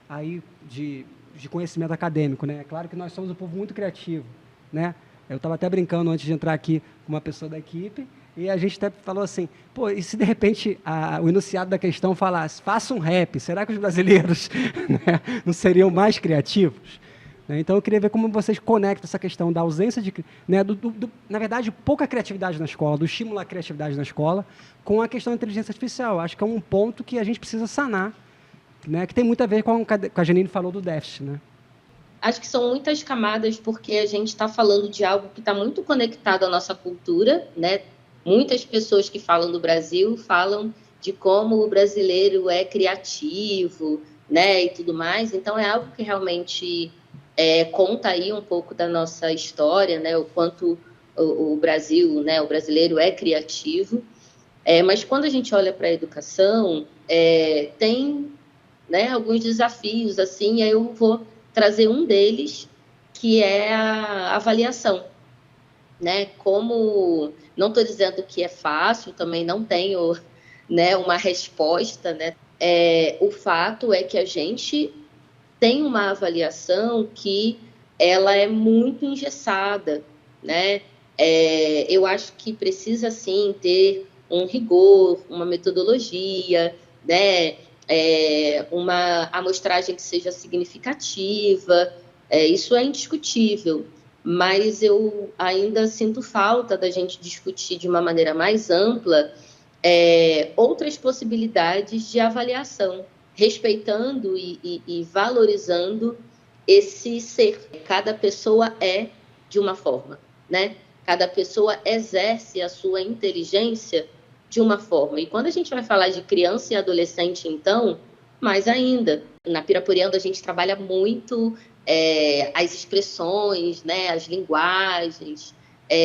aí de conhecimento acadêmico, né? É claro que nós somos um povo muito criativo, né? Eu estava até brincando antes de entrar aqui com uma pessoa da equipe, e a gente até falou assim, pô, e se de repente o enunciado da questão falasse, faça um rap, será que os brasileiros né, não seriam mais criativos? Então, eu queria ver como vocês conectam essa questão da ausência de... Né, na verdade, pouca criatividade na escola, do estímulo à criatividade na escola, com a questão da inteligência artificial. Acho que é um ponto que a gente precisa sanar, né, que tem muito a ver com a Janine falou do déficit, né? Acho que são muitas camadas, porque a gente está falando de algo que está muito conectado à nossa cultura, né? Muitas pessoas que falam do Brasil falam de como o brasileiro é criativo, né, e tudo mais. Então, é algo que realmente conta aí um pouco da nossa história, né, o quanto o Brasil, né, o brasileiro é criativo. Mas quando a gente olha para a educação, tem, né, alguns desafios, assim, e aí eu vou trazer um deles, que é a avaliação. Né? Como não estou dizendo que é fácil, também não tenho, né, uma resposta, né? O fato é que a gente tem uma avaliação que ela é muito engessada, né? Eu acho que precisa sim ter um rigor, uma metodologia, né? Uma amostragem que seja significativa, isso é indiscutível. Mas eu ainda sinto falta da gente discutir de uma maneira mais ampla outras possibilidades de avaliação, respeitando e valorizando esse ser. Cada pessoa é de uma forma, né? Cada pessoa exerce a sua inteligência de uma forma. E quando a gente vai falar de criança e adolescente, então, mais ainda. Na Piraporianda a gente trabalha muito as expressões, né, as linguagens,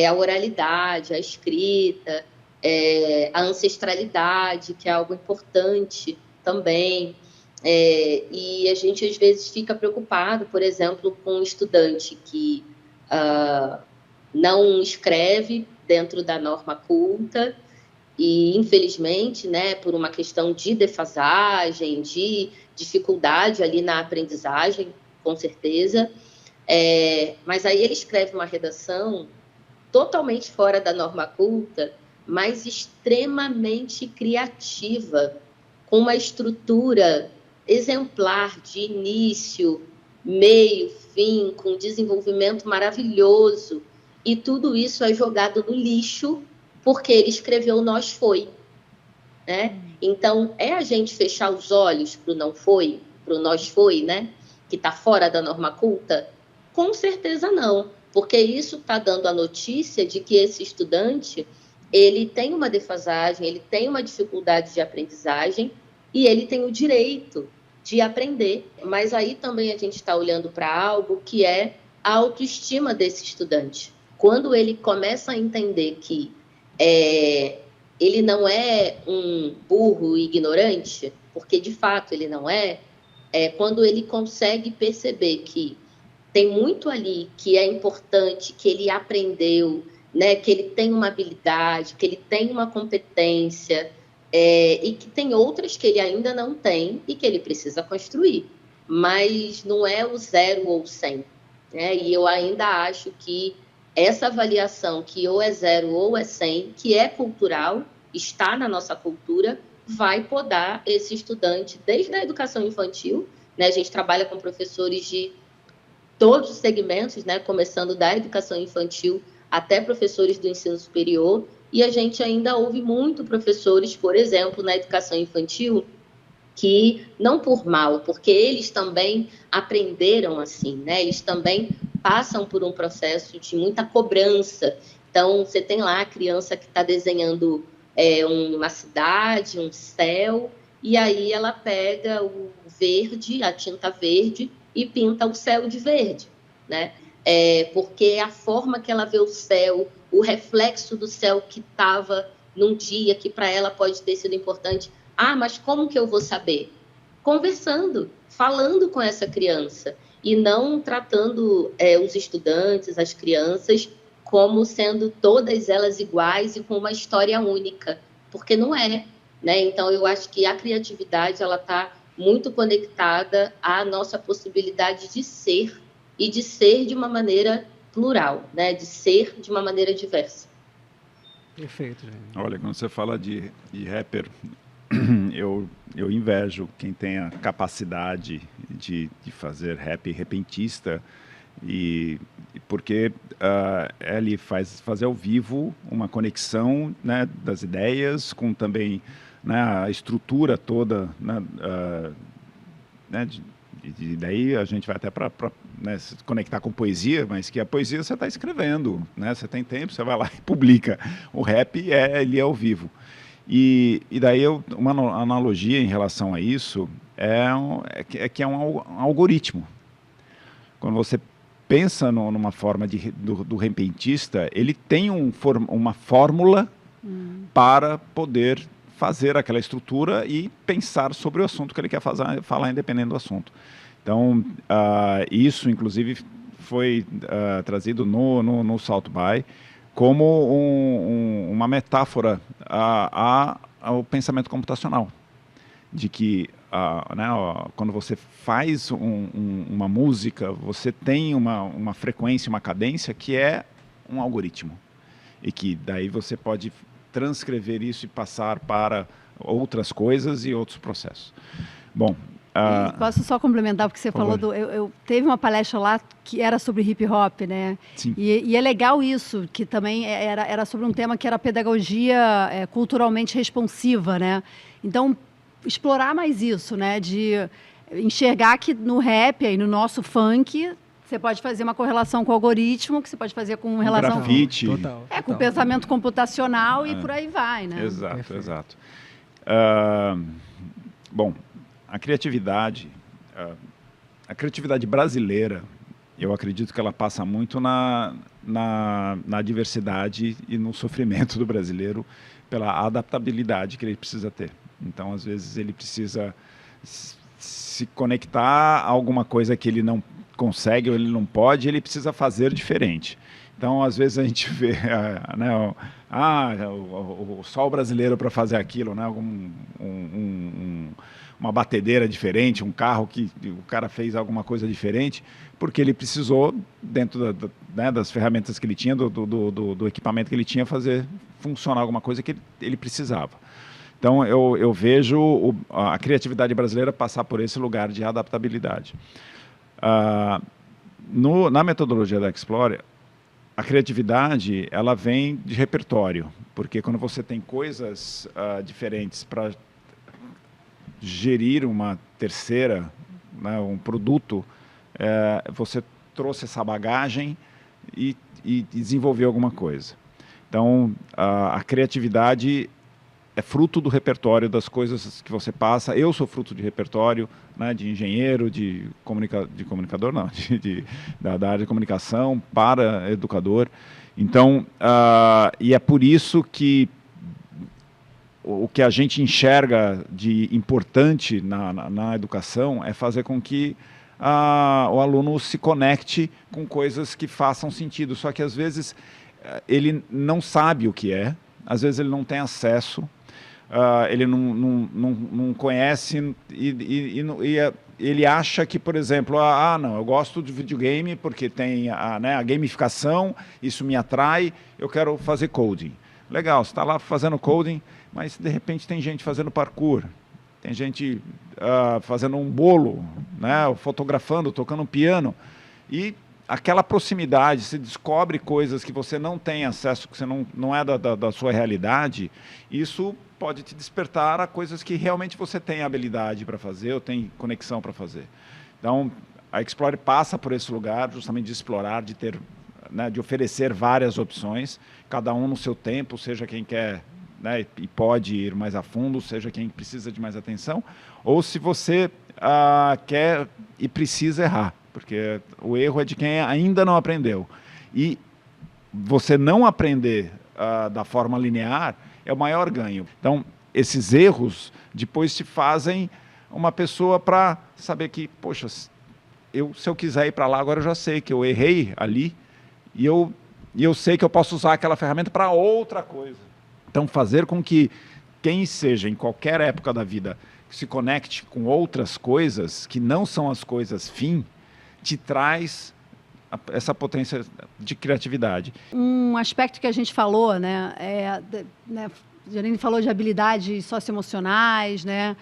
a oralidade, a escrita, a ancestralidade, que é algo importante também. E a gente, às vezes, fica preocupado, por exemplo, com um estudante que não escreve dentro da norma culta e, infelizmente, né, por uma questão de defasagem, de dificuldade ali na aprendizagem, com certeza, mas aí ele escreve uma redação totalmente fora da norma culta, mas extremamente criativa, com uma estrutura exemplar de início, meio, fim, com desenvolvimento maravilhoso, e tudo isso é jogado no lixo porque ele escreveu nós foi, né? Então, a gente fechar os olhos para o não foi, para o nós foi, né? Que está fora da norma culta? Com certeza não, porque isso está dando a notícia de que esse estudante, ele tem uma defasagem, ele tem uma dificuldade de aprendizagem e ele tem o direito de aprender. Mas aí também a gente está olhando para algo que é a autoestima desse estudante. Quando ele começa a entender que ele não é um burro ignorante, porque de fato ele não quando ele consegue perceber que tem muito ali que é importante, que ele aprendeu, né, que ele tem uma habilidade, que ele tem uma competência, e que tem outras que ele ainda não tem e que ele precisa construir. Mas não é o 0 ou 100. Né? E eu ainda acho que essa avaliação, que ou é 0 ou é 100, que é cultural, está na nossa cultura, vai podar esse estudante desde a educação infantil, né? A gente trabalha com professores de todos os segmentos, né? Começando da educação infantil até professores do ensino superior, e a gente ainda ouve muito professores, por exemplo, na educação infantil, que não por mal, porque eles também aprenderam assim, né? Eles também passam por um processo de muita cobrança. Então, você tem lá a criança que está desenhando uma cidade, um céu, e aí ela pega o verde, a tinta verde, e pinta o céu de verde, né? Porque a forma que ela vê o céu, o reflexo do céu que estava num dia que para ela pode ter sido importante. Ah, mas como que eu vou saber? Conversando, falando com essa criança, e não tratando os estudantes, as crianças, como sendo todas elas iguais e com uma história única, porque não é, né? Então, eu acho que a criatividade ela está muito conectada à nossa possibilidade de ser, e de ser de uma maneira plural, né? De ser de uma maneira diversa. Perfeito, gente. Olha, quando você fala de rapper, eu invejo quem tem a capacidade de fazer rap repentista, porque ele fazer ao vivo uma conexão, né, das ideias com também, né, a estrutura toda, né, e daí a gente vai até para né, se conectar com poesia, mas que a poesia você está escrevendo, né, você tem tempo, você vai lá e publica. O rap ele é ao vivo. E daí uma analogia em relação a isso que é um algoritmo. Quando você pensa numa forma do repentista, ele tem uma fórmula para poder fazer aquela estrutura e pensar sobre o assunto que ele quer falar independente do assunto. Então, isso, inclusive, foi trazido no South By como uma metáfora ao pensamento computacional, de que né, quando você faz uma música, você tem uma frequência, uma cadência que é um algoritmo, e que daí você pode transcrever isso e passar para outras coisas e outros processos. Bom, posso só complementar, porque você falou eu teve uma palestra lá que era sobre hip hop, né? Sim. E é legal isso, que também era sobre um tema que era pedagogia culturalmente responsiva, né? Então, explorar mais isso, né? De enxergar que no rap e no nosso funk você pode fazer uma correlação com o algoritmo, que você pode fazer com relação grafite. Total. com o pensamento computacional e por aí vai, né? Exato, Perfeito. exato. Bom, a criatividade brasileira, eu acredito que ela passa muito na diversidade e no sofrimento do brasileiro pela adaptabilidade que ele precisa ter. Então, às vezes, ele precisa se conectar a alguma coisa que ele não consegue ou ele não pode, ele precisa fazer diferente. Então, às vezes, a gente vê né, só o brasileiro para fazer aquilo, né, uma batedeira diferente, um carro que o cara fez alguma coisa diferente, porque ele precisou, dentro né, das ferramentas que ele tinha, do equipamento que ele tinha, fazer funcionar alguma coisa que ele precisava. Então, eu vejo a criatividade brasileira passar por esse lugar de adaptabilidade. Na metodologia da Explore, a criatividade ela vem de repertório, porque quando você tem coisas diferentes para gerir uma terceira, né, um produto, você trouxe essa bagagem e desenvolveu alguma coisa. Então, a criatividade é fruto do repertório das coisas que você passa. Eu sou fruto de repertório, né, de engenheiro, de comunicador, não, da área de comunicação para educador. Então, e é por isso que o que a gente enxerga de importante na educação é fazer com que o aluno se conecte com coisas que façam sentido. Só que, às vezes, ele não sabe o que é, às vezes ele não tem acesso, ele não conhece e ele acha que, por exemplo, não, eu gosto de videogame porque tem né, a gamificação, isso me atrai, eu quero fazer coding. legal, você está lá fazendo coding, mas de repente tem gente fazendo parkour, tem gente fazendo um bolo, né, fotografando, tocando um piano, e aquela proximidade, você descobre coisas que você não tem acesso, que você não é da sua realidade, isso pode te despertar a coisas que realmente você tem habilidade para fazer, ou tem conexão para fazer. Então, a Explore passa por esse lugar, justamente de explorar, de ter, né, de oferecer várias opções, cada um no seu tempo, seja quem quer, né, e pode ir mais a fundo, seja quem precisa de mais atenção, ou se você quer e precisa errar, porque o erro é de quem ainda não aprendeu. E você não aprender da forma linear é o maior ganho. Então, esses erros depois te fazem uma pessoa para saber que, poxa, se eu quiser ir para lá, agora eu já sei que eu errei ali e eu sei que eu posso usar aquela ferramenta para outra coisa. Então, fazer com que quem seja, em qualquer época da vida, se conecte com outras coisas, que não são as coisas fim, te traz essa potência de criatividade. Um aspecto que a gente falou, né, Janine falou de habilidades socioemocionais, né?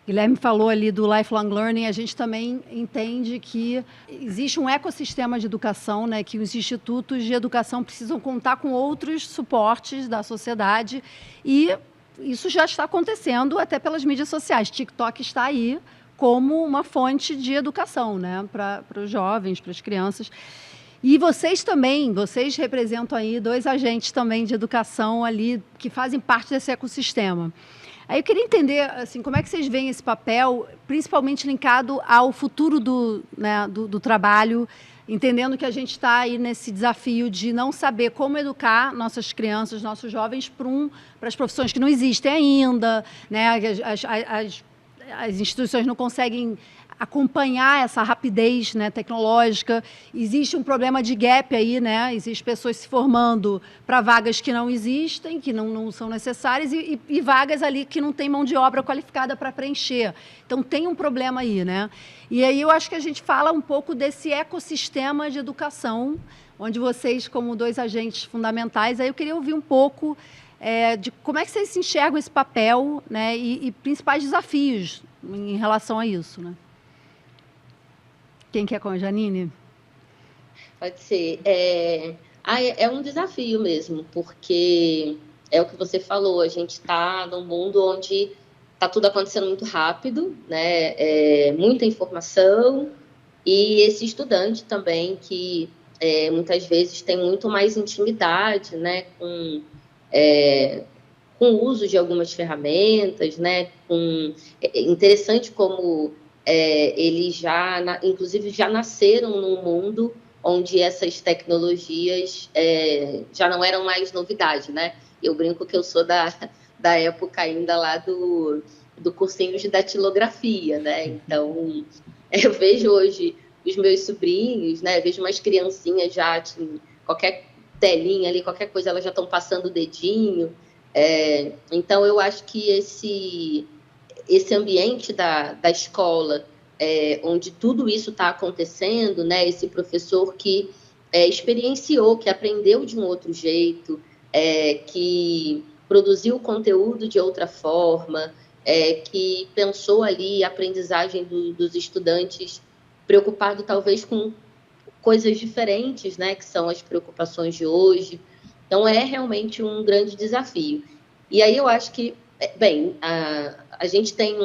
Guilherme falou ali do lifelong learning. A gente também entende que existe um ecossistema de educação, né, que os institutos de educação precisam contar com outros suportes da sociedade, e isso já está acontecendo até pelas mídias sociais. TikTok está aí como uma fonte de educação, né, para os jovens, para as crianças. E vocês também, vocês representam aí 2 agentes também de educação ali que fazem parte desse ecossistema. Aí eu queria entender, assim, como é que vocês veem esse papel, principalmente linkado ao futuro do trabalho, entendendo que a gente está aí nesse desafio de não saber como educar nossas crianças, nossos jovens para as profissões que não existem ainda, né? As instituições não conseguem acompanhar essa rapidez, né, tecnológica. Existe um problema de gap aí, né? Existem pessoas se formando para vagas que não existem, que não são necessárias, e vagas ali que não tem mão de obra qualificada para preencher. Então, tem um problema aí, né? E aí eu acho que a gente fala um pouco desse ecossistema de educação, onde vocês, como 2 agentes fundamentais, aí eu queria ouvir um pouco de como é que vocês enxergam esse papel, né, e principais desafios em relação a isso, né? Quem quer com a Janine? Pode ser. É um desafio mesmo, porque é o que você falou, a gente está num mundo onde está tudo acontecendo muito rápido, né? Muita informação, e esse estudante também que muitas vezes tem muito mais intimidade, né, com o uso de algumas ferramentas, né? Interessante como eles inclusive, já nasceram num mundo onde essas tecnologias já não eram mais novidade, né? Eu brinco que eu sou da época ainda lá do cursinho de datilografia, né? Então, eu vejo hoje os meus sobrinhos, né? Vejo umas criancinhas já, qualquer telinha ali, qualquer coisa, elas já estão passando o dedinho. Então, eu acho que esse ambiente da escola, onde tudo isso está acontecendo, né? Esse professor que experienciou, que aprendeu de um outro jeito, que produziu conteúdo de outra forma, que pensou ali a aprendizagem dos estudantes, preocupado talvez com coisas diferentes, né? Que são as preocupações de hoje. Então, é realmente um grande desafio. E aí eu acho que, bem, a gente tem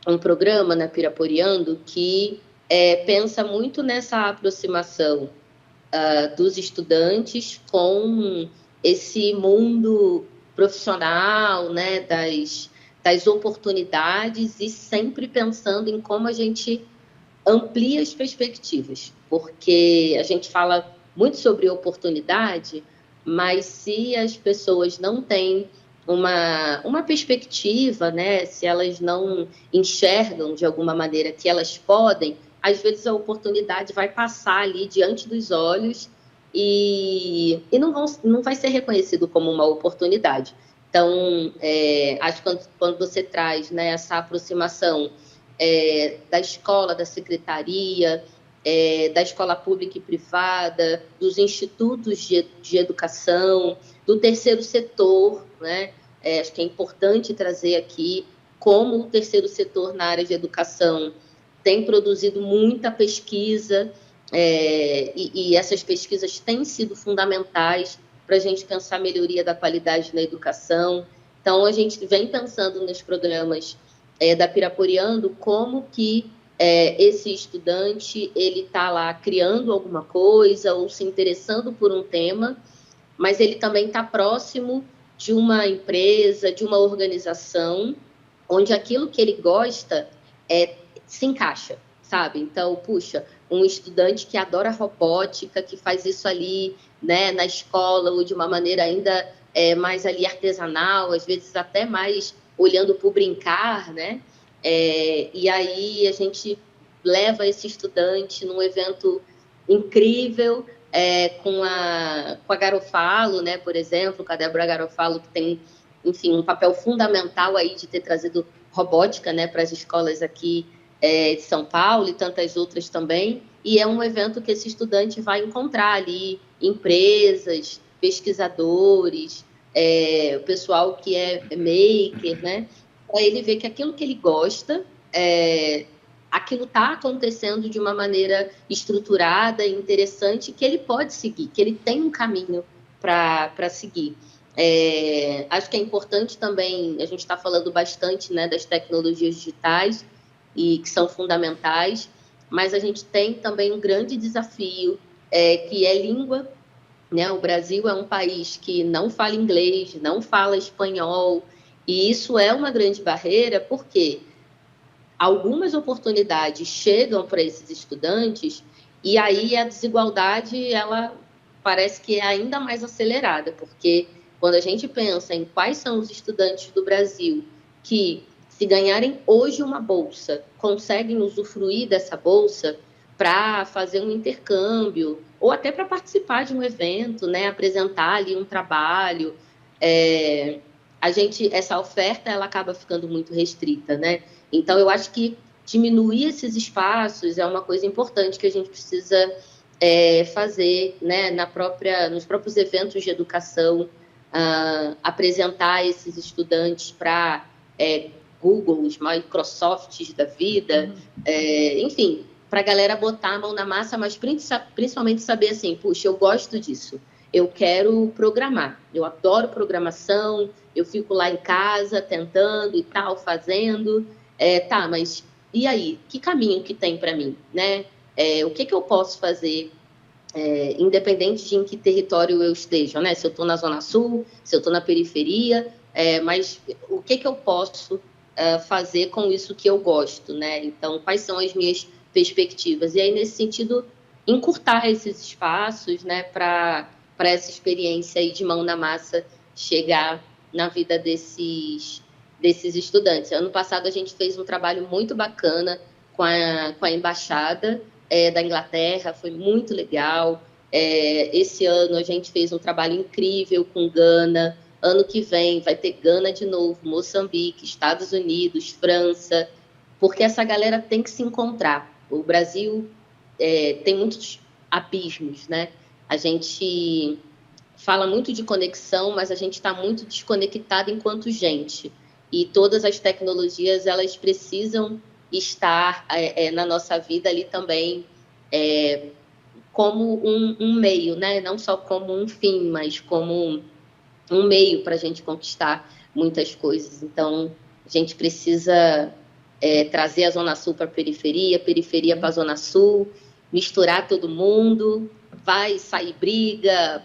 um programa na Piraporeando que pensa muito nessa aproximação dos estudantes com esse mundo profissional, né, das oportunidades, e sempre pensando em como a gente amplia as perspectivas, porque a gente fala muito sobre oportunidade, mas se as pessoas não têm uma perspectiva, né, se elas não enxergam de alguma maneira que elas podem, às vezes a oportunidade vai passar ali diante dos olhos e não vai ser reconhecido como uma oportunidade. Então, acho que quando você traz, né, essa aproximação da escola, da secretaria, da escola pública e privada, dos institutos de educação, do terceiro setor, né? Acho que é importante trazer aqui como o terceiro setor na área de educação tem produzido muita pesquisa, e essas pesquisas têm sido fundamentais para a gente pensar a melhoria da qualidade na educação. Então, a gente vem pensando nos programas da Piraporiando como que esse estudante ele está lá criando alguma coisa ou se interessando por um tema, mas ele também está próximo de uma empresa, de uma organização, onde aquilo que ele gosta se encaixa, sabe? Então, puxa, um estudante que adora robótica, que faz isso ali, né, na escola, ou de uma maneira ainda mais ali artesanal, às vezes até mais olhando para o brincar, né? E aí a gente leva esse estudante num evento incrível, com a Garofalo, né, por exemplo, com a Débora Garofalo, que tem, enfim, um papel fundamental aí de ter trazido robótica, né, para as escolas aqui de São Paulo e tantas outras também. E é um evento que esse estudante vai encontrar ali empresas, pesquisadores, o pessoal que é maker, né, para ele ver que aquilo que ele gosta aquilo está acontecendo de uma maneira estruturada e interessante, que ele pode seguir, que ele tem um caminho para seguir. Acho que é importante também, a gente está falando bastante, né, das tecnologias digitais, e que são fundamentais, mas a gente tem também um grande desafio, que é língua, né? O Brasil é um país que não fala inglês, não fala espanhol, e isso é uma grande barreira, porque algumas oportunidades chegam para esses estudantes e aí a desigualdade ela parece que é ainda mais acelerada, porque quando a gente pensa em quais são os estudantes do Brasil que, se ganharem hoje uma bolsa, conseguem usufruir dessa bolsa para fazer um intercâmbio ou até para participar de um evento, né, apresentar ali um trabalho, essa oferta ela acaba ficando muito restrita, né? Então, eu acho que diminuir esses espaços é uma coisa importante que a gente precisa fazer, né, nos próprios eventos de educação, apresentar esses estudantes para Google, os Microsofts da vida, enfim, para a galera botar a mão na massa, mas principalmente saber assim, puxa, eu gosto disso, eu quero programar, eu adoro programação, eu fico lá em casa tentando e tal, fazendo, tá, mas e aí? Que caminho que tem para mim, né? O que eu posso fazer, independente de em que território eu esteja, né? Se eu estou na Zona Sul, se eu estou na periferia, mas o que eu posso fazer com isso que eu gosto, né? Então, quais são as minhas perspectivas? E aí, nesse sentido, encurtar esses espaços, né, para essa experiência aí de mão na massa chegar na vida desses estudantes. Ano passado, a gente fez um trabalho muito bacana com a Embaixada da Inglaterra, foi muito legal. Esse ano, a gente fez um trabalho incrível com Gana. Ano que vem vai ter Gana de novo, Moçambique, Estados Unidos, França, porque essa galera tem que se encontrar. O Brasil tem muitos abismos, né? A gente fala muito de conexão, mas a gente está muito desconectado enquanto gente. E todas as tecnologias, elas precisam estar na nossa vida ali também como um meio, né? Não só como um fim, mas como um meio para a gente conquistar muitas coisas. Então, a gente precisa trazer a Zona Sul para a periferia para a Zona Sul, misturar todo mundo, vai sair briga,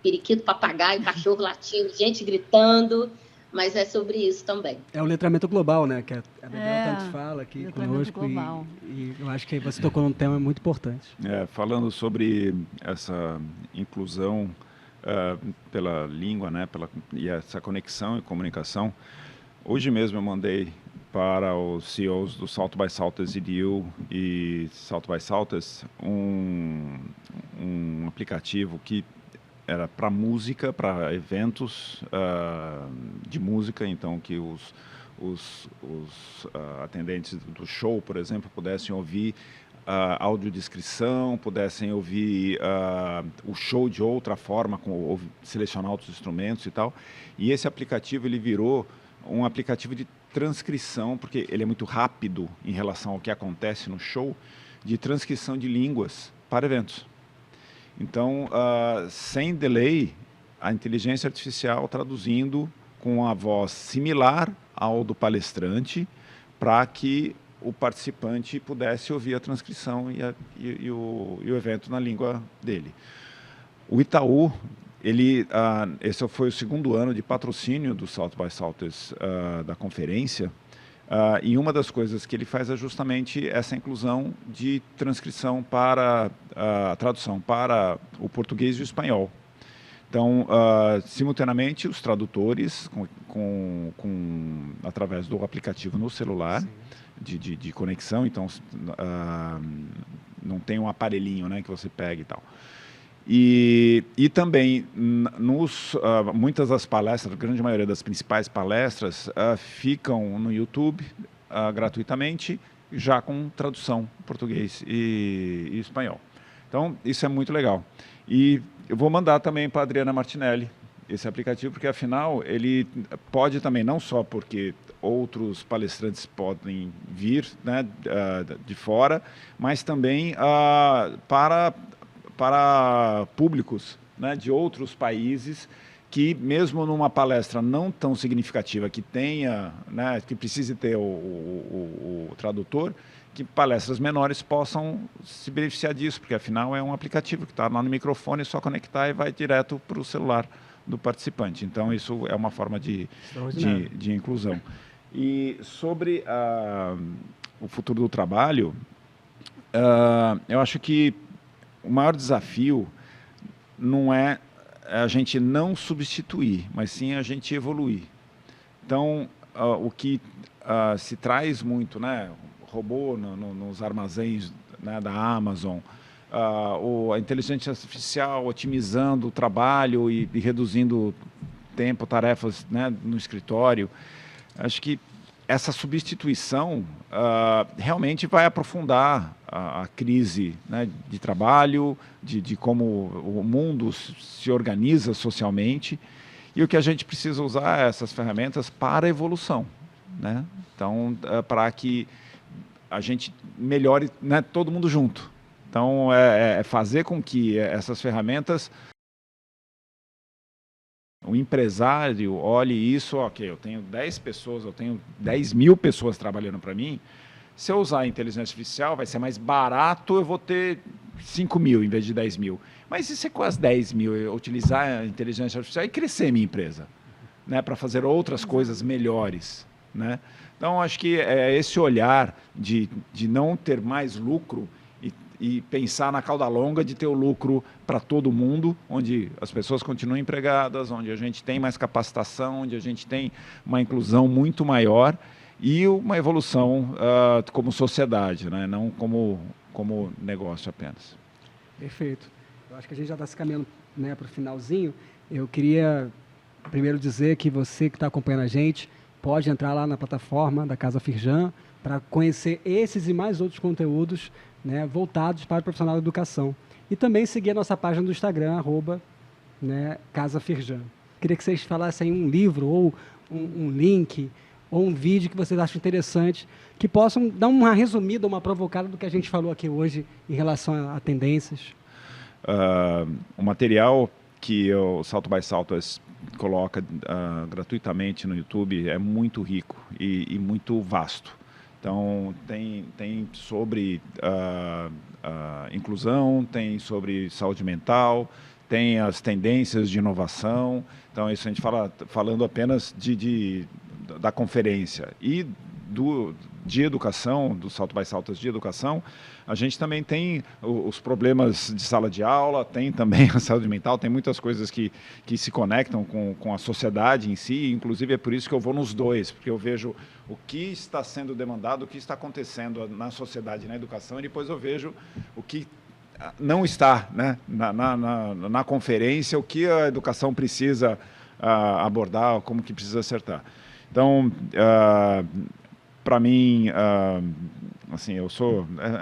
periquito, papagaio, cachorro latindo, gente gritando, mas é sobre isso também. É o letramento global, né? Que a Bebel tanto fala aqui conosco. Global. E eu acho que você tocou num tema muito importante. Falando sobre essa inclusão pela língua, né, e essa conexão e comunicação, hoje mesmo eu mandei para os CEOs do South by Southwest EDU e South by Southwest um aplicativo que era para música, para eventos de música, então que os atendentes do show, por exemplo, pudessem ouvir audiodescrição, pudessem ouvir o show de outra forma, selecionar outros instrumentos e tal. E esse aplicativo ele virou um aplicativo de transcrição, porque ele é muito rápido em relação ao que acontece no show, de transcrição de línguas para eventos. Então, sem delay, a inteligência artificial traduzindo com a voz similar ao do palestrante, para que o participante pudesse ouvir a transcrição e o evento na língua dele. O Itaú, esse foi o segundo ano de patrocínio do South by Southwest, da conferência, e uma das coisas que ele faz é justamente essa inclusão de transcrição para a tradução para o português e o espanhol. Então, simultaneamente, os tradutores, através do aplicativo no celular, de conexão, então não tem um aparelhinho, né, que você pega e tal. E também, muitas das palestras, a grande maioria das principais palestras, ficam no YouTube gratuitamente, já com tradução português e espanhol. Então, isso é muito legal. E eu vou mandar também para a Adriana Martinelli esse aplicativo, porque afinal ele pode também, não só porque outros palestrantes podem vir, né, de fora, mas também para públicos, né, de outros países que, mesmo numa palestra não tão significativa que tenha, né, que precise ter o tradutor, que palestras menores possam se beneficiar disso, porque afinal é um aplicativo que está lá no microfone, é só conectar e vai direto para o celular do participante. Então isso é uma forma de inclusão. E sobre o futuro do trabalho, eu acho que o maior desafio não é a gente não substituir, mas sim a gente evoluir. Então, o que se traz muito, né, robô nos armazéns, né, da Amazon, a inteligência artificial otimizando o trabalho e reduzindo tempo, tarefas, né, no escritório. Acho que essa substituição realmente vai aprofundar a crise, né, de trabalho, de como o mundo se organiza socialmente, e o que a gente precisa usar é essas ferramentas para a evolução, né? Então, para que a gente melhore, né, todo mundo junto. Então, é fazer com que essas ferramentas, o empresário olhe isso, ok, eu tenho 10 pessoas, eu tenho 10 mil pessoas trabalhando para mim, se eu usar a inteligência artificial vai ser mais barato, eu vou ter 5 mil em vez de 10 mil. Mas e se com as 10 mil eu utilizar a inteligência artificial e crescer minha empresa, né, para fazer outras coisas melhores, né? Então, acho que é esse olhar de não ter mais lucro e pensar na cauda longa de ter o lucro para todo mundo, onde as pessoas continuam empregadas, onde a gente tem mais capacitação, onde a gente tem uma inclusão muito maior e uma evolução como sociedade, né? Não como negócio apenas. Perfeito. Eu acho que a gente já está se caminhando, né, para o finalzinho. Eu queria primeiro dizer que você que está acompanhando a gente pode entrar lá na plataforma da Casa Firjan para conhecer esses e mais outros conteúdos, né, voltados para o profissional da educação. E também seguir a nossa página do Instagram, @ Casa Firjan. Queria que vocês falassem um livro, ou um link, ou um vídeo que vocês acham interessante, que possam dar uma resumida, uma provocada do que a gente falou aqui hoje em relação a tendências. O material que o Salto by Southwest coloca gratuitamente no YouTube é muito rico e muito vasto. Então, tem sobre inclusão, tem sobre saúde mental, tem as tendências de inovação. Então, isso a gente falando apenas da conferência. E de educação, do Salto by Southwest de educação, a gente também tem os problemas de sala de aula, tem também a saúde mental, tem muitas coisas que se conectam com a sociedade em si, inclusive é por isso que eu vou nos dois, porque eu vejo o que está sendo demandado, o que está acontecendo na sociedade, na educação, e depois eu vejo o que não está, né, na conferência, o que a educação precisa abordar, como que precisa acertar. Então, para mim, assim,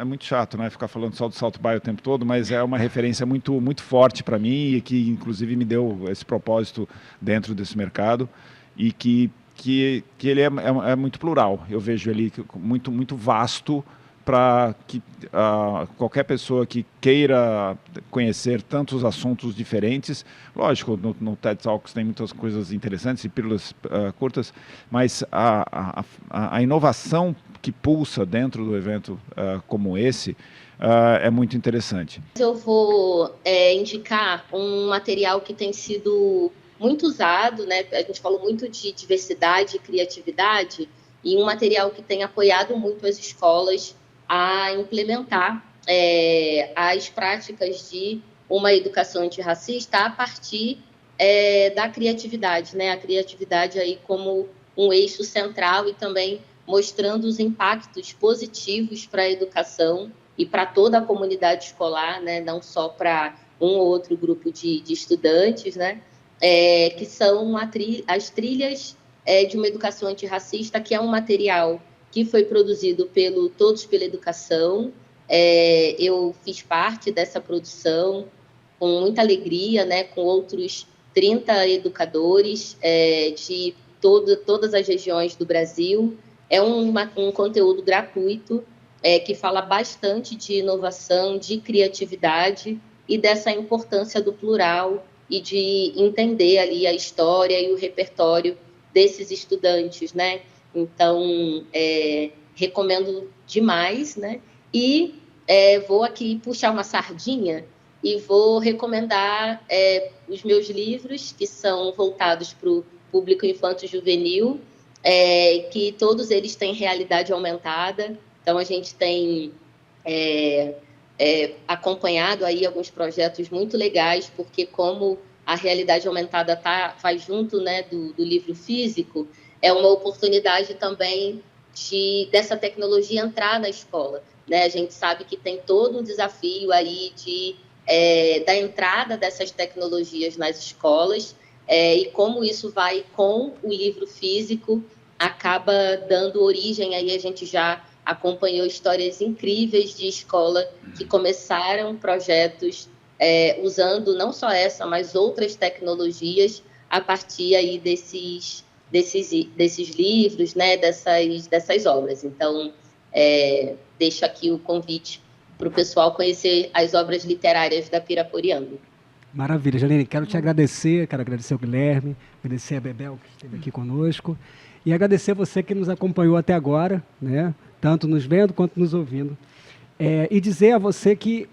é muito chato, né, ficar falando só do Salto By o tempo todo, mas é uma referência muito, muito forte para mim e que, inclusive, me deu esse propósito dentro desse mercado e que ele é muito plural. Eu vejo ele muito, muito vasto para que qualquer pessoa que queira conhecer tantos assuntos diferentes, lógico, no TED Talks tem muitas coisas interessantes e pílulas curtas, mas a inovação que pulsa dentro do evento como esse é muito interessante. Eu vou indicar um material que tem sido muito usado, né? A gente falou muito de diversidade e criatividade, e um material que tem apoiado muito as escolas a implementar as práticas de uma educação antirracista a partir da criatividade, né? A criatividade aí como um eixo central e também mostrando os impactos positivos para a educação e para toda a comunidade escolar, né? Não só para um ou outro grupo de estudantes, né? Que são as trilhas de uma educação antirracista, que é um material que foi produzido pelo Todos pela Educação. Eu fiz parte dessa produção com muita alegria, né, com outros 30 educadores de todas as regiões do Brasil. É um conteúdo gratuito que fala bastante de inovação, de criatividade e dessa importância do plural e de entender ali a história e o repertório desses estudantes, né? Então, recomendo demais, né? E vou aqui puxar uma sardinha e vou recomendar os meus livros, que são voltados para o público infanto-juvenil, que todos eles têm realidade aumentada. Então, a gente tem acompanhado aí alguns projetos muito legais, porque como a realidade aumentada vai junto, né, do livro físico, é uma oportunidade também dessa tecnologia entrar na escola, né? A gente sabe que tem todo um desafio aí da entrada dessas tecnologias nas escolas, e como isso vai com o livro físico, acaba dando origem, aí a gente já acompanhou histórias incríveis de escola que começaram projetos usando não só essa, mas outras tecnologias a partir aí desses livros, né, dessas obras. Então, deixo aqui o convite para o pessoal conhecer as obras literárias da Piraporiano. Maravilha, Jalene, quero agradecer o Guilherme, agradecer a Bebel, que esteve aqui conosco, e agradecer você que nos acompanhou até agora, né, tanto nos vendo quanto nos ouvindo. E dizer a você que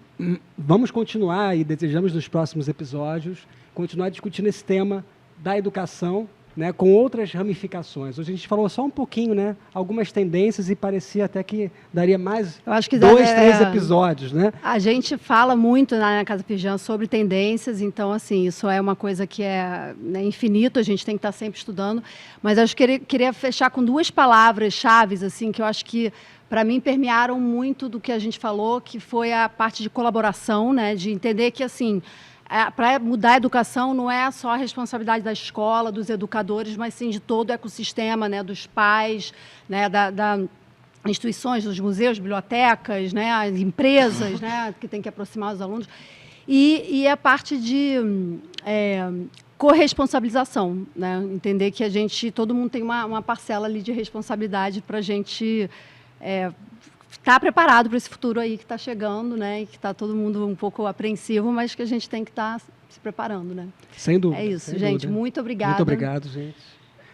vamos continuar, e desejamos nos próximos episódios, continuar discutindo esse tema da educação, né, com outras ramificações. Hoje a gente falou só um pouquinho, né, algumas tendências, e parecia até que daria mais Eu acho que 2-3 episódios, né? A gente fala muito na Casa Firjan sobre tendências, então, assim, isso é uma coisa que é, né, infinito, a gente tem que estar sempre estudando, mas eu acho que queria fechar com 2 palavras-chave, assim, que eu acho que, para mim, permearam muito do que a gente falou, que foi a parte de colaboração, né, de entender que, assim, para mudar a educação não é só a responsabilidade da escola, dos educadores, mas sim de todo o ecossistema, né, dos pais, né, das instituições, dos museus, bibliotecas, né, as empresas, né, que tem que aproximar os alunos. E a parte de corresponsabilização, né, entender que todo mundo tem uma parcela ali de responsabilidade para a gente estar preparado para esse futuro aí que está chegando, né? E que está todo mundo um pouco apreensivo, mas que a gente tem que estar se preparando, né? Sem dúvida. É isso, sem gente. dúvida. Muito obrigada. Muito obrigado, gente.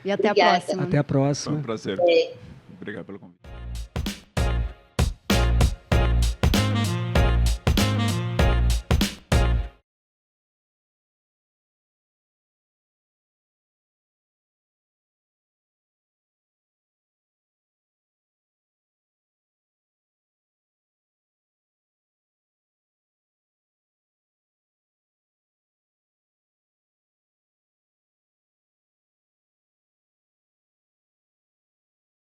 E até Obrigada. a próxima. Até a próxima. Foi um prazer. Obrigado pelo convite.